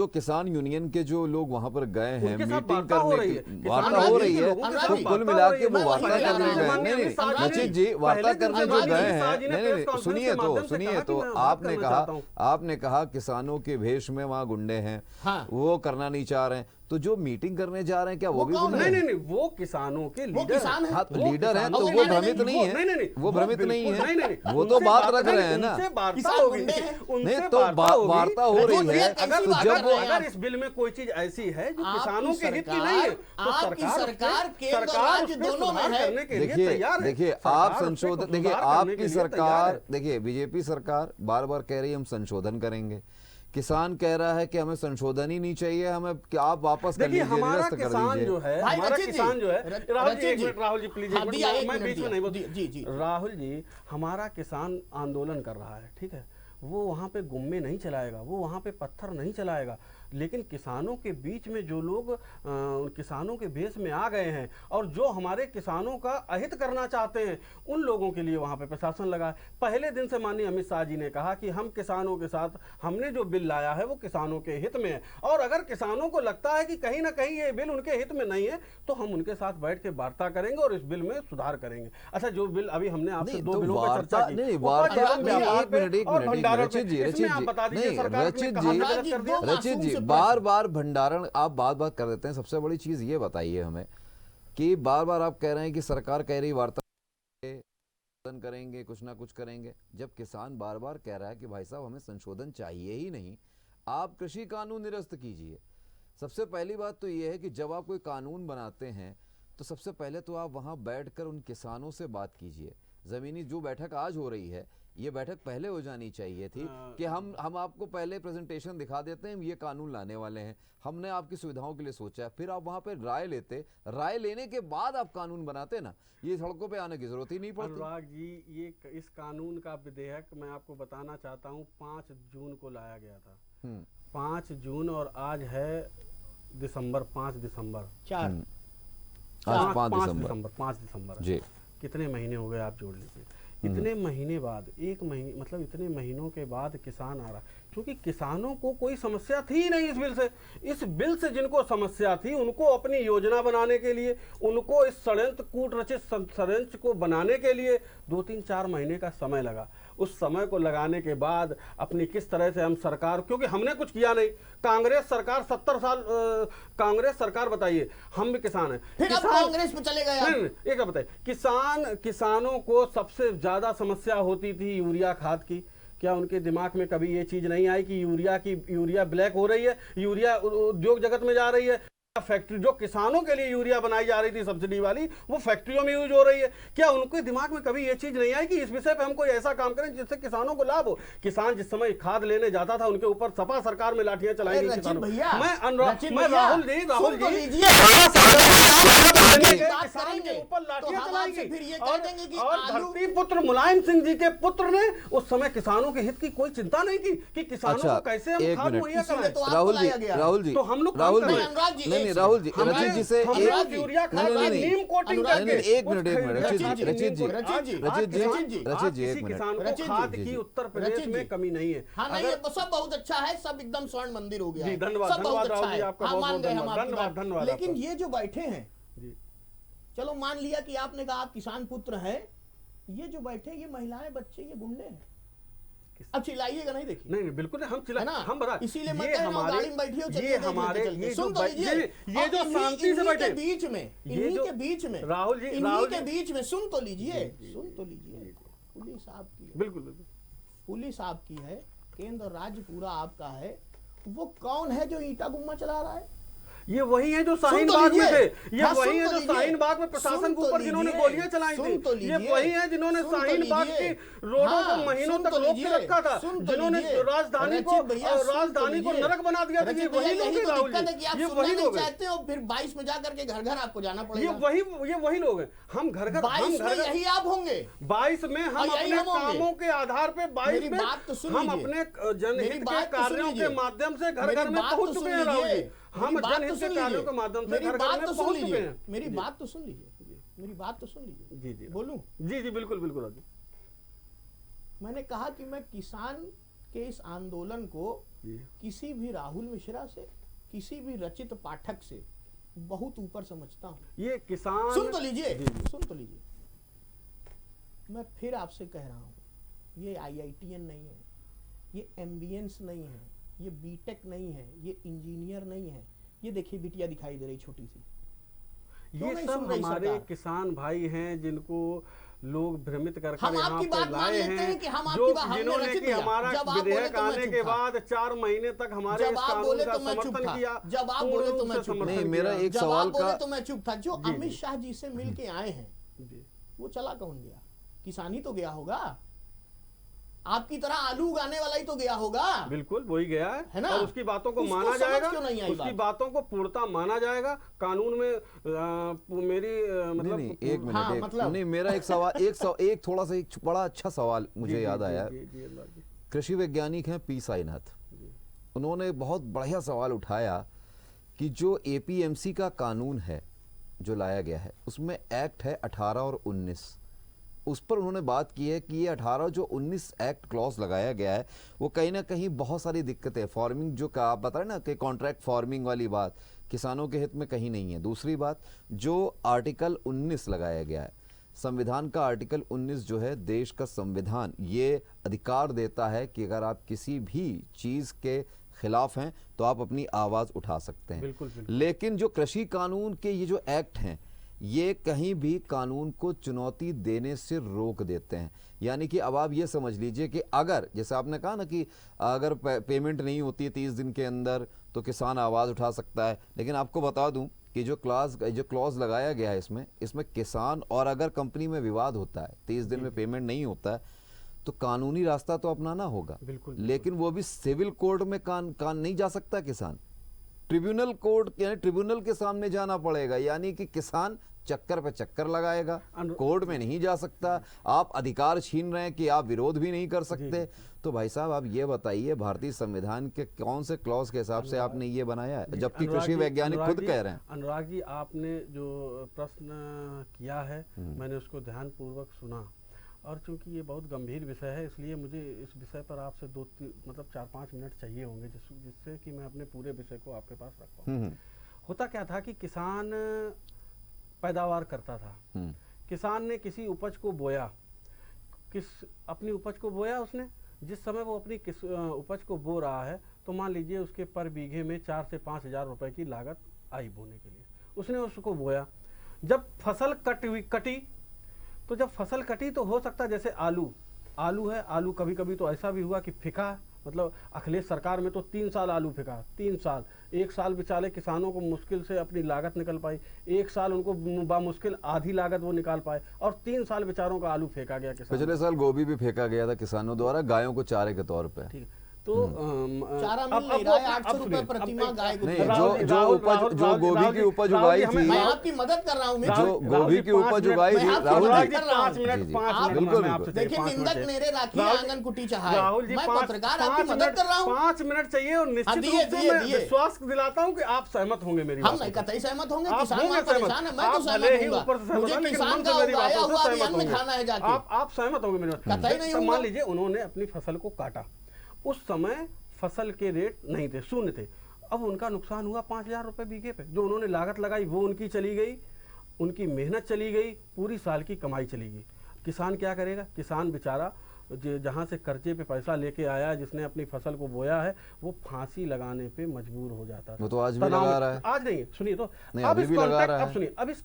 Speaker 1: किसान यूनियन के जो लोग वहां पर गए हैं मीटिंग करने की, वार्ता हो रही है, तो कुल मिला के वो वार्ता करने गए। नहीं रचित जी, वार्ता करने जो गए हैं, नहीं सुनिए तो आपने कहा किसानों के भेष में वहां गुंडे हैं, वो करना नहीं चाह रहे हैं। तो जो मीटिंग करने जा रहे हैं क्या वो भी गुंडे हैं?
Speaker 2: नहीं, वो किसानों के लीडर हैं।
Speaker 1: हाँ, लीडर हैं, तो वो भ्रमित नहीं है, वो भ्रमित नहीं है, वो तो बात रख रहे हैं ना। नहीं तो वार्ता हो रही है।
Speaker 2: अगर इस बिल में कोई चीज ऐसी है जो किसानों के हित की नहीं है, तो सरकार दोनों में करने के लिए तैयार है।
Speaker 1: देखिए आप संशोधन, देखिए आपकी सरकार, देखिए बीजेपी सरकार बार बार कह रही है हम संशोधन करेंगे, किसान कह रहा है कि हमें संशोधन ही नहीं चाहिए, हमें क्या आप वापस कर लीजिए,
Speaker 2: हमारा किसान जो है, हमारा किसान जो है, राहुल जी प्लीज, मैं बीच में नहीं बोलती। राहुल जी, हमारा किसान आंदोलन कर रहा है, ठीक है, वो वहां पे गुम्मे नहीं चलाएगा, वो वहां पे पत्थर नहीं चलाएगा, लेकिन किसानों के बीच में जो लोग किसानों के भेष में आ गए हैं और जो हमारे किसानों का अहित करना चाहते हैं, उन लोगों के लिए वहां पे प्रशासन लगा है। पहले दिन से माननीय अमित शाह जी ने कहा कि हम किसानों के साथ, हमने जो बिल लाया है वो किसानों के हित में है, और अगर किसानों को लगता है कि कहीं ना कहीं ये बिल उनके हित में नहीं है, तो हम उनके साथ बैठ के वार्ता करेंगे और इस बिल में सुधार करेंगे। अच्छा, जो बिल अभी हमने आपसे 2 बिलों पर चर्चा की,
Speaker 1: रचित जी बार बार भंडारण आप बात कर देते हैं। सबसे बड़ी चीज ये बताइए हमें कि बार बार आप कह रहे हैं कि सरकार कह रही वार्ता करेंगे, कुछ ना कुछ करेंगे, जब किसान बार बार कह रहा है कि भाई साहब हमें संशोधन चाहिए ही नहीं, आप कृषि कानून निरस्त कीजिए। सबसे पहली बात तो ये है कि जब आप कोई कानून बनाते हैं तो सबसे पहले तो आप वहां बैठकर उन किसानों से बात कीजिए। जमीनी जो बैठक आज हो रही है, ये बैठक पहले हो जानी चाहिए थी कि हम आपको पहले प्रेजेंटेशन दिखा देते हैं, ये कानून लाने वाले हैं, हमने आपकी सुविधाओं के लिए सोचा है, फिर आप वहां पे राय लेते, राय लेने के बाद आप कानून बनाते ना, ये सड़कों पे आने की जरूरत ही नहीं पड़ती।
Speaker 2: अनुराग जी, ये इस कानून का विधेयक मैं आपको बताना चाहता हूँ 5 जून को लाया गया था। 5 जून और आज है दिसंबर, 5 दिसंबर 5 दिसंबर जी, कितने महीने हो गए आप जोड़ लीजिए। इतने महीने बाद, 1 महीने मतलब इतने महीनों के बाद किसान आ रहा, क्योंकि किसानों को कोई समस्या थी ही नहीं इस बिल से। इस बिल से जिनको समस्या थी, उनको अपनी योजना बनाने के लिए, उनको इस षड्यंत्र कूट रचित षड्यंत्र को बनाने के लिए 2-3-4 महीने का समय लगा। उस समय को लगाने के बाद अपनी किस तरह से हम सरकार, क्योंकि हमने कुछ किया नहीं, कांग्रेस सरकार 70 साल कांग्रेस सरकार, बताइए, हम भी किसान हैं,
Speaker 3: फिर
Speaker 2: किसान
Speaker 3: कांग्रेस में चले गए।
Speaker 2: एक बताइए, किसानों को सबसे ज्यादा समस्या होती थी यूरिया खाद की। क्या उनके दिमाग में कभी ये चीज नहीं आई कि यूरिया ब्लैक हो रही है, यूरिया उद्योग जगत में जा रही है, फैक्ट्री जो किसानों के लिए यूरिया बनाई जा रही थी सब्सिडी वाली, वो फैक्ट्रियों में यूज हो रही है। क्या उनके दिमाग में कभी ये चीज नहीं आई कि इस विषय पे हम कोई ऐसा काम करें जिससे किसानों को लाभ हो? किसान जिस समय खाद लेने जाता था, उनके ऊपर सपा सरकार में लाठियां चलाई गई किसानों। मैं राहुल जी ऊपर लाठियां चलाई गई, और धरती पुत्र मुलायम सिंह जी के पुत्र ने उस समय किसानों के हित की कोई चिंता नहीं की कि किसानों को कैसे हम खाद मुहैया कराएं।
Speaker 1: राहुल जी,
Speaker 2: तो हम लोग
Speaker 1: राहुल जी, रचित जी से
Speaker 2: एक मिनट, खाद की उत्तर प्रदेश में कमी नहीं है।
Speaker 3: हाँ, नहीं, ये सब बहुत अच्छा है, सब एकदम स्वर्ण मंदिर हो गया।
Speaker 2: धन्यवाद,
Speaker 3: सब बहुत अच्छा है,
Speaker 2: आपका
Speaker 3: मान गए हम आपकी बात।
Speaker 2: धन्यवाद।
Speaker 3: लेकिन ये जो बैठे हैं, चलो मान लिया कि आपने कहा आप किसान पुत्र हैं, ये जो बैठे, ये महिलाएं, बच्चे, ये गुंडे हैं। अब चिल्लाइएगा नहीं, देखिए
Speaker 2: नहीं नहीं बिल्कुल नहीं, हम चिल्ला,
Speaker 3: है ना?
Speaker 2: हम बता,
Speaker 3: इसीलिए मैं
Speaker 2: ये
Speaker 3: कह रहा हूं,
Speaker 2: हमारे,
Speaker 3: गाड़ी में बैठिए और चलिए
Speaker 2: ये
Speaker 3: देख लेते
Speaker 2: हमारे,
Speaker 3: चलते।
Speaker 2: ये
Speaker 3: सुन
Speaker 2: जो
Speaker 3: तो लीजिए,
Speaker 2: ये
Speaker 3: और
Speaker 2: जो शांति से
Speaker 3: इन्हीं
Speaker 2: बैठे
Speaker 3: के बीच में,
Speaker 2: ये
Speaker 3: इन्हीं
Speaker 2: जो
Speaker 3: के बीच में,
Speaker 2: राहुल जी,
Speaker 3: इन्हीं
Speaker 2: राहुल
Speaker 3: के
Speaker 2: जी,
Speaker 3: बीच में सुन तो लीजिए, सुन तो लीजिए, पुलिस आपकी है,
Speaker 2: बिल्कुल बिल्कुल,
Speaker 3: पुलिस आपकी है, केंद्र और राज्य पूरा आपका है। वो कौन है जो ईटा गुम्मा चला रहा है?
Speaker 2: ये वही है जो शाहीन
Speaker 3: तो
Speaker 2: बाग में
Speaker 3: लीजिए।
Speaker 2: थे, ये
Speaker 3: हाँ,
Speaker 2: वही
Speaker 3: सुन
Speaker 2: है
Speaker 3: तो
Speaker 2: जो
Speaker 3: लीजिए।
Speaker 2: शाहीन बाग में प्रशासन
Speaker 3: सुन
Speaker 2: के
Speaker 3: तो
Speaker 2: ऊपर जिन्होंने
Speaker 3: लीजिए।
Speaker 2: गोलियां चलाई
Speaker 3: सुन
Speaker 2: थी,
Speaker 3: तो
Speaker 2: ये
Speaker 3: लीजिए।
Speaker 2: वही है जिन्होंने
Speaker 3: सुन तो
Speaker 2: शाहीन बाग
Speaker 3: लीजिए।
Speaker 2: की रोडों को
Speaker 3: हाँ,
Speaker 2: महीनों
Speaker 3: सुन
Speaker 2: तक
Speaker 3: तो
Speaker 2: रोक के
Speaker 3: लीजिए।
Speaker 2: रखा था,
Speaker 3: सुन तो
Speaker 2: जिन्होंने
Speaker 3: लीजिए।
Speaker 2: राजधानी को,
Speaker 3: रचित भैया, सुन तो
Speaker 2: राजधानी को
Speaker 3: लीजिए।
Speaker 2: नरक बना दिया था, ये
Speaker 3: रचित
Speaker 2: वही
Speaker 3: भैया,
Speaker 2: लोग
Speaker 3: यही
Speaker 2: हैं
Speaker 3: तो
Speaker 2: राहुल
Speaker 3: दिक्कत है कि आप
Speaker 2: जी, ये
Speaker 3: सुनना
Speaker 2: वही
Speaker 3: नहीं
Speaker 2: लोग हैं,
Speaker 3: चाहते हो, फिर 22 में जाकर के घर घर आपको जाना
Speaker 2: ये
Speaker 3: पड़ेगा।
Speaker 2: वही लोग हैं। हम घर घर,
Speaker 3: 22 में यही आप होंगे।
Speaker 2: 22 में हम
Speaker 3: और यही
Speaker 2: अपने
Speaker 3: हम होंगे।
Speaker 2: कामों के आधार पे 22
Speaker 3: मेरी
Speaker 2: में
Speaker 3: बात तो सुन
Speaker 2: हम
Speaker 3: लीजिए।
Speaker 2: अपने
Speaker 3: मेरी
Speaker 2: जनहित के
Speaker 3: बात तो सुन
Speaker 2: कार्यों के
Speaker 3: लीजिए।
Speaker 2: माध्यम से घर
Speaker 3: मेरी
Speaker 2: घर में
Speaker 3: बात
Speaker 2: पहुंच
Speaker 3: तो
Speaker 2: चुके
Speaker 3: सुन
Speaker 2: हैं राहुल जी,
Speaker 3: लीजिए।
Speaker 2: हम
Speaker 3: मेरी बात
Speaker 2: जनहित
Speaker 3: तो
Speaker 2: के
Speaker 3: सुन
Speaker 2: कार्यों
Speaker 3: लीजिए।
Speaker 2: के माध्यम से
Speaker 3: मेरी
Speaker 2: घर घर
Speaker 3: बात
Speaker 2: में
Speaker 3: तो सुन
Speaker 2: पहुंच चुके
Speaker 3: लीजिए।
Speaker 2: हैं।
Speaker 3: मेरी बात तो सुन लीजिए, मेरी बात तो सुन लीजिए।
Speaker 2: जी जी
Speaker 3: बोलूं?
Speaker 2: जी जी बिल्कुल बिल्कुल राजू।
Speaker 3: मैंने कहा कि मैं किसान के इस आंदोलन को
Speaker 2: जी।
Speaker 3: किसी भी राहुल मिश्रा से, किसी भी रचित पाठक से बहुत ऊपर समझता हूँ।
Speaker 2: ये किसान,
Speaker 3: सुन तो लीजिए,
Speaker 2: जी, जी।
Speaker 3: सुन तो लीजिए। मैं फिर आपसे कह रहा हूँ, ये IITN नहीं है, ये MBNs नहीं है, ये BTech नहीं है, ये इंजीनियर नहीं है। ये देखिए बिटिया दिखाई दे रही छोटी सी, क्यों
Speaker 2: ये
Speaker 3: नहीं
Speaker 2: सब
Speaker 3: सुन रही
Speaker 2: हमारे
Speaker 3: सरकार?
Speaker 2: किसान भाई हैं जिनको लोग भ्रमित कर
Speaker 3: हम
Speaker 2: यहाँ
Speaker 3: आपकी
Speaker 2: पे
Speaker 3: बात मान
Speaker 2: लाए
Speaker 3: लेते हैं
Speaker 2: हैं,
Speaker 3: कि हम
Speaker 2: जो
Speaker 3: आपकी बात, हमने
Speaker 2: जिन्होंने
Speaker 3: रचित
Speaker 2: कि
Speaker 3: भैया,
Speaker 2: हमारा
Speaker 3: जब आप बोले
Speaker 2: विधेयक
Speaker 3: तो मैं
Speaker 2: आने
Speaker 3: चुप
Speaker 2: के
Speaker 3: था।
Speaker 2: बाद 4 महीने तक हमारे
Speaker 3: जब
Speaker 2: इस
Speaker 3: आप
Speaker 2: कानून
Speaker 3: बोले
Speaker 2: का
Speaker 3: तो मैं चुप
Speaker 2: समर्थन
Speaker 3: था।
Speaker 2: किया,
Speaker 3: जब आप
Speaker 2: पूर्ण
Speaker 3: बोले तो
Speaker 2: रूप
Speaker 3: मैं
Speaker 2: से
Speaker 3: चुप था।
Speaker 2: समर्थन
Speaker 1: नहीं, मेरा
Speaker 2: किया।
Speaker 1: एक
Speaker 3: जब
Speaker 1: सवाल
Speaker 3: आप बोले
Speaker 1: का-
Speaker 3: तो मैं चुप था। जो
Speaker 2: जी, जी।
Speaker 3: अमित शाह जी से मिल के आए हैं,
Speaker 2: जी।
Speaker 3: वो चला कौन गया? किसान ही तो गया होगा। आपकी तरह आलू उगाने वाला ही तो गया होगा।
Speaker 2: बिल्कुल वही गया
Speaker 3: है ना?
Speaker 2: और उसकी बातों को
Speaker 3: उसको
Speaker 2: माना
Speaker 3: समझ
Speaker 2: जाएगा,
Speaker 3: क्यों नहीं आई
Speaker 2: उसकी
Speaker 3: बात?
Speaker 2: बातों को पूर्णता माना जाएगा कानून में। मेरी मतलब
Speaker 1: नहीं, एक मिनट,
Speaker 3: हाँ,
Speaker 1: एक
Speaker 3: मतलब-
Speaker 1: नहीं, मेरा एक सवाल, एक थोड़ा सा, एक बड़ा अच्छा सवाल मुझे याद आया।
Speaker 2: जी जी अल्लाह जी।
Speaker 1: कृषि वैज्ञानिक हैं पी साईनाथ, उन्होंने बहुत बढ़िया सवाल उठाया कि जो APMC का कानून है जो लाया गया है, उसमें एक्ट है 18 और 19, उस पर उन्होंने बात की है कि ये 18 जो 19 एक्ट क्लॉज लगाया गया है, वो कहीं ना कहीं बहुत सारी दिक्कतें, फार्मिंग जो का आप बता रहे ना कि कॉन्ट्रैक्ट फार्मिंग वाली बात किसानों के हित में कहीं नहीं है। दूसरी बात, जो आर्टिकल 19 लगाया गया है, संविधान का आर्टिकल 19 जो है, देश का संविधान ये अधिकार देता है कि अगर आप किसी भी चीज़ के खिलाफ हैं तो आप अपनी आवाज़ उठा सकते हैं।
Speaker 2: बिल्कुल, बिल्कुल।
Speaker 1: लेकिन जो कृषि कानून के ये जो एक्ट हैं, ये कहीं भी कानून को चुनौती देने से रोक देते हैं। यानी कि अब आप ये समझ लीजिए कि अगर, जैसे आपने कहा ना कि अगर पेमेंट नहीं होती 30 दिन के अंदर तो किसान आवाज़ उठा सकता है, लेकिन आपको बता दूं कि जो क्लॉज लगाया गया है इसमें किसान, और अगर कंपनी में विवाद होता है, 30 दिन में पेमेंट नहीं होता है, तो कानूनी रास्ता तो अपनाना होगा।
Speaker 2: बिल्कुल,
Speaker 1: लेकिन वो भी सिविल कोर्ट में कान नहीं जा सकता किसान, ट्रिब्यूनल कोर्ट, यानी ट्रिब्यूनल के सामने जाना पड़ेगा। यानी कि किसान चक्कर पे चक्कर लगाएगा, कोर्ट में नहीं जा सकता। आप अधिकार छीन रहे हैं कि आप विरोध भी नहीं कर सकते। तो भाई साहब, आप ये बताइए, भारतीय संविधान के कौन से क्लॉज के हिसाब से आपने ये बनाया है, जबकि कृषि वैज्ञानिक खुद कह रहे हैं।
Speaker 2: अनुराग जी, आपने जो प्रश्न किया है, मैंने उसको ध्यान पूर्वक सुना, और चूंकि ये बहुत गंभीर विषय है, इसलिए मुझे इस विषय पर आपसे 4-5 मिनट चाहिए होंगे, जिससे कि मैं अपने पूरे विषय को आपके पास रख पाऊँ। होता क्या था कि किसान पैदावार करता था, किसान ने किसी उपज को बोया, अपनी उपज को बोया उसने। जिस समय वो अपनी उपज को बो रहा है, तो मान लीजिए उसके पर बीघे में 4 से 5 हज़ार रुपए की लागत आई बोने के लिए। उसने उसको बोया, जब फसल कटी, तो जब फसल कटी तो हो सकता है, जैसे आलू है, आलू कभी कभी तो ऐसा भी हुआ कि फिका, मतलब अखिलेश सरकार में तो 3 साल आलू फिका, 3 साल, 1 साल बेचारे किसानों को मुश्किल से अपनी लागत निकल पाई, 1 साल उनको बामुश्किल आधी लागत वो निकाल पाए, और 3 साल बेचारों का आलू फेंका गया किसान।
Speaker 1: पिछले साल गोभी भी फेंका गया था किसानों द्वारा गायों को चारे के तौर पे।
Speaker 2: ठीक है, तो
Speaker 3: चारा मिल नहीं रहा है, 800 रुपए प्रति माह गाय को।
Speaker 1: नहीं, जो गोभी की उपज उगाई थी,
Speaker 3: मैं आपकी मदद कर रहा हूँ,
Speaker 1: जो गोभी की उपज उगाई थी, राहुल जी,
Speaker 2: 5 मिनट,
Speaker 1: बिल्कुल।
Speaker 3: देखिए, निंदक मेरे राखी आंगन कुटी चाहे, मैं पत्रकार आपकी मदद कर रहा हूँ।
Speaker 2: 5 मिनट चाहिए, और निश्चित
Speaker 3: दिए,
Speaker 2: रूप से
Speaker 3: दिए,
Speaker 2: मैं
Speaker 3: दिए।
Speaker 2: विश्वास दिलाता हूँ कि आप सहमत होंगे मेरी
Speaker 3: हम
Speaker 2: बात
Speaker 3: नहीं
Speaker 2: से।
Speaker 3: कतई सहमत होंगे,
Speaker 2: आप
Speaker 3: किसान
Speaker 2: होंगे
Speaker 3: वहाँ
Speaker 2: सहमत।
Speaker 3: परेशान है, मैं
Speaker 2: आप
Speaker 3: तो
Speaker 2: भले
Speaker 3: सहमत
Speaker 2: ही
Speaker 3: होऊंगा।
Speaker 2: ऊपर से सहमत
Speaker 3: मुझे
Speaker 2: हैं, लेकिन
Speaker 3: किसान
Speaker 2: मन
Speaker 3: का
Speaker 2: से मेरी
Speaker 3: उगाया
Speaker 2: बातों से
Speaker 3: हुआ
Speaker 2: सहमत
Speaker 3: भी अन्न
Speaker 2: होंगे।
Speaker 3: खाना है जाके।
Speaker 2: आप सहमत होंगे मेरी बात से।
Speaker 3: कतई नहीं
Speaker 2: तो
Speaker 3: होऊंगा।
Speaker 2: मान लीजिए उन्होंने अपनी फसल को काटा, उस समय फसल के रेट नहीं थे, शून्य थे। अब उनका नुकसान हुआ 5,000 रुपए बीघे पे। जो उन्होंने लागत लगाई वो उनकी चली गई, उनकी मेहनत चली गई, पूरी साल की कमाई चली गई। किसान क्या करेगा? किसान बेचारा जहाँ से कर्जे पे पैसा लेके आया, जिसने अपनी फसल को बोया है, वो फांसी लगाने पे मजबूर हो जाता है।
Speaker 1: वो तो आज भी लगा रहा है।
Speaker 2: आज नहीं, सुनिए तो
Speaker 1: नहीं,
Speaker 2: अब
Speaker 1: अभी
Speaker 2: इस
Speaker 1: भी लगा
Speaker 2: कॉन्टेक्ट,
Speaker 1: रहा है।
Speaker 2: अब सुनिए, अब इस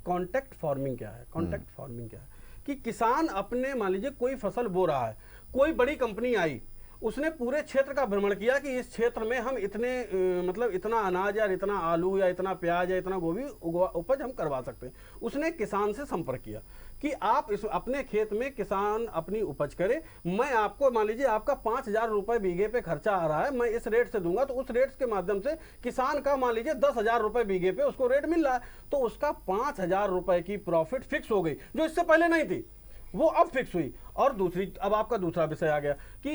Speaker 2: कॉन्टेक्ट फार्मिंग क्या है? कॉन्टेक्ट फार्मिंग क्या है कि किसान अपने, मान लीजिए कोई फसल बो रहा है, कोई बड़ी कंपनी आई, उसने पूरे क्षेत्र का भ्रमण किया कि इस क्षेत्र में हम इतने मतलब इतना अनाज या इतना आलू या इतना प्याज या इतना गोभी उपज हम करवा सकते हैं। उसने किसान से संपर्क किया कि आप इस अपने खेत में किसान अपनी उपज करे, मैं आपको, मान लीजिए आपका 5,000 रुपए बीघे पे खर्चा आ रहा है, मैं इस रेट से दूंगा, तो उस रेट के माध्यम से किसान का मान लीजिए 10,000 रुपए बीघे पे उसको रेट मिल रहा है, तो उसका 5,000 रुपए की प्रॉफिट फिक्स हो गई, जो इससे पहले नहीं थी, वो अब फिक्स हुई। और दूसरी, अब आपका दूसरा विषय आ गया कि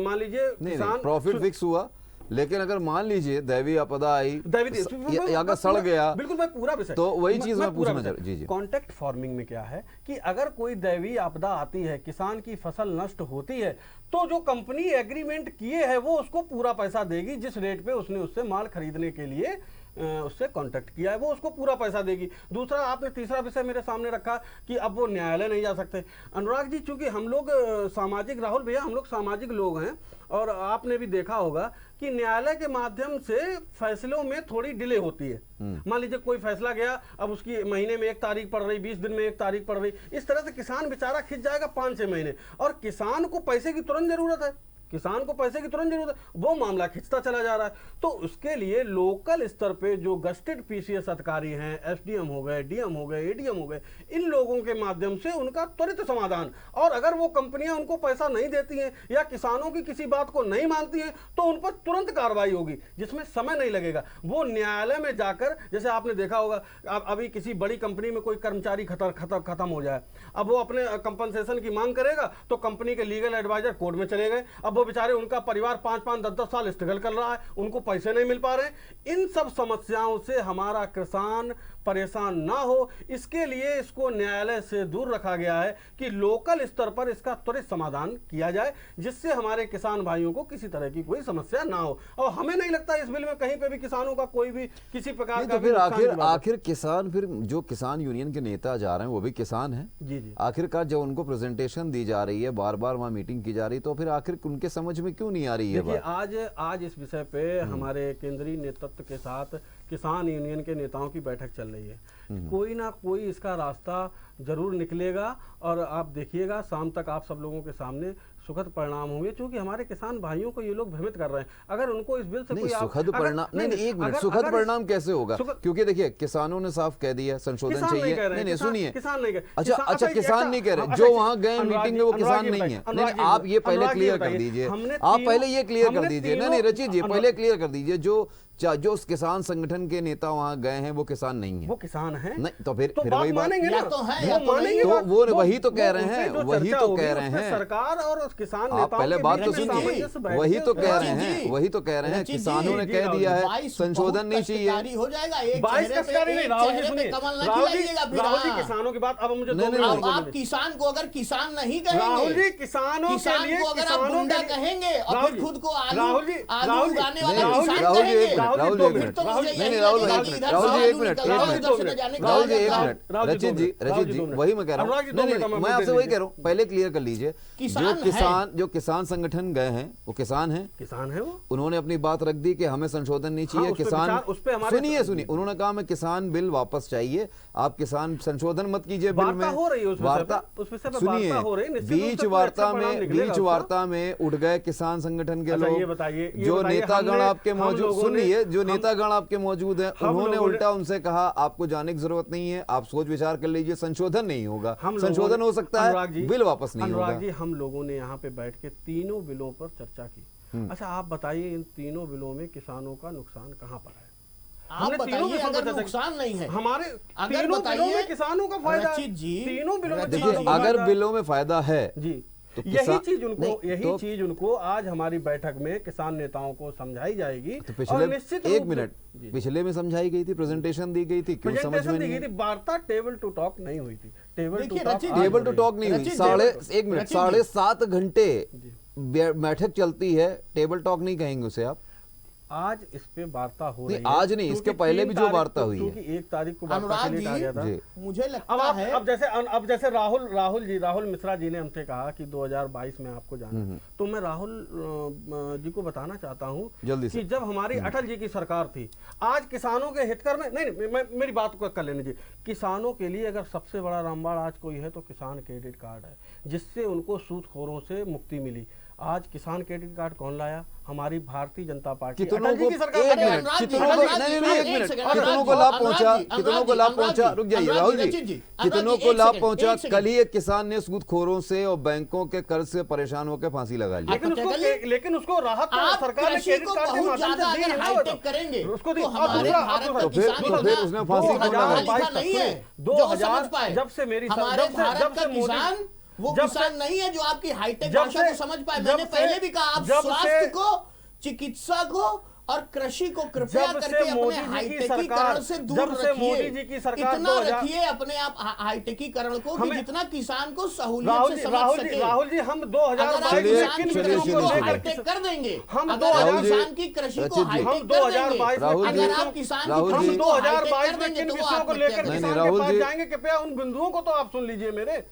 Speaker 2: मान लीजिए किसान,
Speaker 1: प्रॉफिट फिक्स हुआ, लेकिन अगर मान लीजिए दैवी आपदा आई, अगर सड़ गया,
Speaker 2: बिल्कुल मैं पूरा विषय,
Speaker 1: तो वही चीज मैं पूछना चाह रहा। जी जी।
Speaker 2: कॉन्टेक्ट फार्मिंग में क्या है कि अगर कोई दैवी आपदा आती है, किसान की फसल नष्ट होती है, तो जो कंपनी एग्रीमेंट किए है वो उसको पूरा पैसा देगी, जिस रेट पे उसने उससे माल खरीदने के लिए उससे कांटेक्ट किया है, वो उसको पूरा पैसा देगी। दूसरा, आपने तीसरा विषय मेरे सामने रखा कि अब वो न्यायालय नहीं जा सकते। अनुराग जी, चूंकि हम लोग सामाजिक, राहुल भैया, हम लोग सामाजिक लोग हैं, और आपने भी देखा होगा कि न्यायालय के माध्यम से फैसलों में थोड़ी डिले होती है। मान लीजिए कोई फैसला गया, अब उसकी महीने में 1 तारीख पड़ रही, 20 दिन में 1 तारीख पड़ रही, इस तरह से किसान बेचारा खिंच जाएगा 5-6 महीने, और किसान को पैसे की तुरंत जरूरत है, किसान को पैसे की तुरंत जरूरत है, वो मामला खिंचता चला जा रहा है। तो उसके लिए लोकल स्तर पे जो गस्टेड पीसीएस अधिकारी हैं, एसडीएम हो गए, डीएम हो गए, एडीएम हो गए, इन लोगों के माध्यम से उनका त्वरित समाधान, और अगर वो कंपनियां उनको पैसा नहीं देती हैं या किसानों की किसी बात को नहीं मानती हैं, तो उन पर तुरंत कार्रवाई होगी, जिसमें समय नहीं लगेगा। वो न्यायालय में जाकर, जैसे आपने देखा होगा, अभी किसी बड़ी कंपनी में कोई कर्मचारी खत्म हो जाए, अब वो अपने कंपनसेशन की मांग करेगा, तो कंपनी के लीगल एडवाइजर कोर्ट में चले गए, अब बेचारे, उनका परिवार 5-5, 10-10 साल स्ट्रगल कर रहा है, उनको पैसे नहीं मिल पा रहे। इन सब समस्याओं से हमारा किसान परेशान ना हो, इसके लिए इसको न्यायालय से दूर रखा गया है कि लोकल स्तर पर इसका त्वरित समाधान किया जाए, जिससे हमारे किसान भाइयों को किसी तरह की कोई समस्या ना हो। और हमें नहीं लगता इस बिल में कहीं पे भी किसानों का कोई भी किसी प्रकार का,
Speaker 1: तो फिर आखिर किसान, फिर जो किसान यूनियन के नेता जा रहे हैं वो भी किसान हैं।
Speaker 2: जी जी।
Speaker 1: आखिरकार जब उनको प्रेजेंटेशन दी जा रही है, बार बार वहाँ मीटिंग की जा रही है, तो फिर आखिर उनके समझ में क्यों नहीं आ रही है
Speaker 2: देखिए,
Speaker 1: बात?
Speaker 2: आज इस विषय पे हमारे केंद्रीय नेतृत्व के साथ किसान यूनियन के नेताओं की बैठक चल रही है। कोई ना कोई इसका रास्ता जरूर निकलेगा, और आप देखिएगा शाम तक आप सब लोगों के सामने सुखद परिणाम होंगे, क्योंकि हमारे किसान भाइयों को ये लोग भ्रमित कर रहे हैं। अगर उनको इस बिल से
Speaker 1: नहीं,
Speaker 2: कोई
Speaker 1: सुखद परिणाम नहीं, एक मिनट, सुखद परिणाम कैसे होगा? क्योंकि देखिए, किसानों ने साफ कह दिया संशोधन चाहिए। नहीं, सुनिए,
Speaker 2: किसान नहीं कह,
Speaker 1: अच्छा, किसान नहीं कह रहे, जो वहां गए मीटिंग में वो किसान नहीं है। नहीं, आप ये पहले क्लियर कर दीजिए, आप पहले ये क्लियर कर दीजिए। नहीं, रचित जी, पहले क्लियर कर दीजिए, जो उस किसान संगठन के नेता वहां गए हैं वो किसान नहीं है।
Speaker 2: वो किसान है
Speaker 1: नहीं, तो फिर
Speaker 2: वही बात
Speaker 3: मानेंगे ना,
Speaker 2: तो
Speaker 1: वो वही तो कह रहे हैं, वही तो कह रहे हैं
Speaker 2: सरकार और किसान
Speaker 1: आप पहले बात तो सुनिए, वही तो कह रहे हैं, वही तो कह रहे हैं, किसानों ने कह दिया है संशोधन नहीं चाहिए।
Speaker 3: हो जाएगा
Speaker 2: 22 कष्टकारी नहीं, राहुल जी सुनिए, राहुल जी किसानों की बात, अब मुझे
Speaker 3: आप किसान को अगर किसान नहीं कहेंगे,
Speaker 2: राहुल जी किसानों के लिए,
Speaker 3: अगर आप गुंडा कहेंगे और फिर खुद को
Speaker 2: राहुल जी
Speaker 3: उगाने वाला किसान कहेंगे,
Speaker 1: राहुल जी एक मिनट, रचित जी, वही मैं कह रहा हूँ। नहीं, मैं आपसे वही कह रहा हूँ, पहले क्लियर कर लीजिए, जो किसान संगठन गए हैं वो किसान है वो, उन्होंने अपनी बात रख दी कि हमें संशोधन नहीं चाहिए। किसान, सुनिए, उन्होंने कहा हमें किसान बिल वापस चाहिए, आप किसान संशोधन मत कीजिए बिल में। वार्ता सुनिए, बीच वार्ता में उठ गए किसान संगठन के लोग, जो नेतागण आपके मौजूद, सुनिए, जो नेतागण आपके मौजूद हैं, उन्होंने उल्टा उनसे कहा आपको जाने की जरूरत नहीं है, आप सोच विचार कर लीजिए, संशोधन नहीं होगा। संशोधन हो सकता है, बिल वापस नहीं होगा।
Speaker 2: जी, हम लोगों ने यहाँ पे बैठ के तीनों बिलों पर चर्चा की। अच्छा, आप बताइए, इन तीनों बिलों में किसानों का नुकसान कहाँ पर है?
Speaker 3: आप बताइए, अगर नुकसान नहीं है,
Speaker 2: हमारे तीनों बिलों में किसानों का फायदा, तीनों बिलों में,
Speaker 1: देखिए, अगर बिलों में फायदा है
Speaker 2: जी, तो यही चीज उनको आज हमारी बैठक में किसान नेताओं को समझाई जाएगी।
Speaker 1: तो पिछले, एक मिनट, पिछले में समझाई गई थी, प्रेजेंटेशन दी गई थी, क्यों समझ में नहीं?
Speaker 2: वार्ता टेबल टू टॉक नहीं हुई थी, टेबल
Speaker 1: टू टॉक नहीं हुई। 7.5 घंटे बैठक चलती है, टेबल टॉक नहीं कहेंगे उसे आप?
Speaker 2: आज इस पे वार्ता हो
Speaker 1: नहीं,
Speaker 2: रही है।
Speaker 1: आज नहीं, इसके
Speaker 2: क्योंकि
Speaker 1: पहले
Speaker 2: 3
Speaker 1: भी जो
Speaker 2: तारीख
Speaker 1: वार्ता
Speaker 2: को-
Speaker 1: हुई है।
Speaker 2: क्योंकि 1 तारीख को वार्ता
Speaker 3: अनुराग
Speaker 2: के लिए कहा गया था।
Speaker 1: जी।
Speaker 3: मुझे लगता
Speaker 2: अब
Speaker 3: है
Speaker 2: अब जैसे राहुल मिश्रा जी ने हमसे कहा कि 2022 में आपको जाना है। तो मैं राहुल जी को बताना चाहता हूं
Speaker 1: जल्दी से।
Speaker 2: कि जब हमारी अटल जी की सरकार थी, आज किसानों के हितकर में नहीं, मेरी बात को कर लेने दीजिए। किसानों के लिए अगर सबसे बड़ा रामबाण आज कोई है तो किसान क्रेडिट कार्ड है, जिससे उनको सूदखोरों से मुक्ति मिली। आज किसान क्रेडिट कार्ड कौन लाया? हमारी भारतीय जनता पार्टी,
Speaker 1: कितनों
Speaker 2: अटल जी
Speaker 1: को
Speaker 2: की
Speaker 1: एक
Speaker 2: सरकार।
Speaker 3: अरे
Speaker 1: मिनट,
Speaker 3: अनुराग जी,
Speaker 1: कितनों को
Speaker 3: अनुराग
Speaker 1: नहीं
Speaker 3: जी,
Speaker 1: नहीं एक
Speaker 3: एक
Speaker 1: मिनट,
Speaker 3: सेकंड,
Speaker 1: कितनों
Speaker 3: अनुराग
Speaker 1: को
Speaker 3: जी,
Speaker 1: लाभ
Speaker 3: अनुराग
Speaker 1: पहुंचा,
Speaker 3: जी,
Speaker 1: कितनों को लाभ
Speaker 3: अनुराग
Speaker 1: पहुंचा,
Speaker 3: जी,
Speaker 1: रुक जाइए
Speaker 3: अनुराग
Speaker 1: राहुल
Speaker 3: जी,
Speaker 1: जी,
Speaker 3: रचित जी,
Speaker 1: कितनों
Speaker 3: अनुराग जी,
Speaker 1: को
Speaker 3: एक
Speaker 1: लाभ
Speaker 3: सेकंड,
Speaker 1: पहुंचा?
Speaker 3: एक सेकंड।
Speaker 1: कल ही एक किसान ने सूदखोरों से और बैंकों के कर्ज से परेशान होकर फांसी लगा ली।
Speaker 2: लेकिन उसको राहत तो
Speaker 3: आप
Speaker 2: सरकार ने
Speaker 3: कृषि
Speaker 2: क्रेडिट
Speaker 3: को
Speaker 2: कार्ड के
Speaker 3: बहुत
Speaker 2: माध्यम
Speaker 3: ज्यादा
Speaker 2: से दी
Speaker 3: अगर
Speaker 2: है ना।
Speaker 3: हाईटेक करेंगे
Speaker 2: उसको दी।
Speaker 3: तो
Speaker 2: अब
Speaker 3: हमारे
Speaker 2: दूसरा-
Speaker 3: भारत
Speaker 2: अब
Speaker 3: का
Speaker 1: तो फिर-
Speaker 3: किसान
Speaker 1: तो फिर
Speaker 3: इतना
Speaker 1: उसने फांसी क्यों
Speaker 3: पढ़ा
Speaker 1: लगाई?
Speaker 3: लिखा नहीं है जो वो समझ पाए।
Speaker 2: जब से मेरी
Speaker 3: हमारे
Speaker 2: जब से-
Speaker 3: भारत
Speaker 2: जब
Speaker 3: का
Speaker 2: से मोदी-
Speaker 3: किसान वो
Speaker 2: जब
Speaker 3: किसान
Speaker 2: से-
Speaker 3: नहीं है जो आपकी हाईटेक
Speaker 2: जब
Speaker 3: भाषा को
Speaker 2: से-
Speaker 3: समझ पाए।
Speaker 2: जब
Speaker 3: मैंने
Speaker 2: से-
Speaker 3: पहले भी कहा, आप
Speaker 2: जब
Speaker 3: स्वास्थ्य
Speaker 2: से-
Speaker 3: को, चिकित्सा को और कृषि को कृपया
Speaker 2: जब से
Speaker 3: करके
Speaker 2: मोदी
Speaker 3: अपने
Speaker 2: जी की
Speaker 3: हाईटेकीकरण
Speaker 2: सरकार-
Speaker 3: से दूर
Speaker 2: जब से
Speaker 3: रखिए।
Speaker 2: मोदी जी की सरकार
Speaker 3: इतना
Speaker 2: 2000
Speaker 3: रखिए अपने आप हाईटेकीकरण को कि
Speaker 2: हमें-
Speaker 3: जितना किसान को सहूलियत से समझ सके।
Speaker 2: राहुल जी हम
Speaker 3: अगर
Speaker 2: 2022
Speaker 3: आप
Speaker 1: चलिए,
Speaker 3: किसान की
Speaker 1: चलिए,
Speaker 3: कृषि को
Speaker 1: चलिए,
Speaker 3: हाईटेक कर देंगे,
Speaker 2: हम
Speaker 3: अगर आप
Speaker 2: 2000
Speaker 3: किसान की कृषि को
Speaker 1: रचित जी,
Speaker 3: हाईटेक
Speaker 2: हम
Speaker 3: कर
Speaker 2: 2022
Speaker 3: देंगे,
Speaker 1: राहुल जी,
Speaker 3: अगर आप किसान
Speaker 1: राहुल
Speaker 3: की
Speaker 1: जी,
Speaker 3: कृषि को हाईटेक
Speaker 2: 2022
Speaker 3: कर
Speaker 2: में
Speaker 3: देंगे
Speaker 2: किन
Speaker 3: तो वो
Speaker 2: विषयों को
Speaker 3: आत्महत्या
Speaker 2: लेकर
Speaker 3: करेंगे।
Speaker 2: किसान
Speaker 1: राहुल
Speaker 2: के पास
Speaker 1: जी-
Speaker 2: जाएंगे, कृपया उन बिंदुओं को तो आप सुन लीजिए मेरे।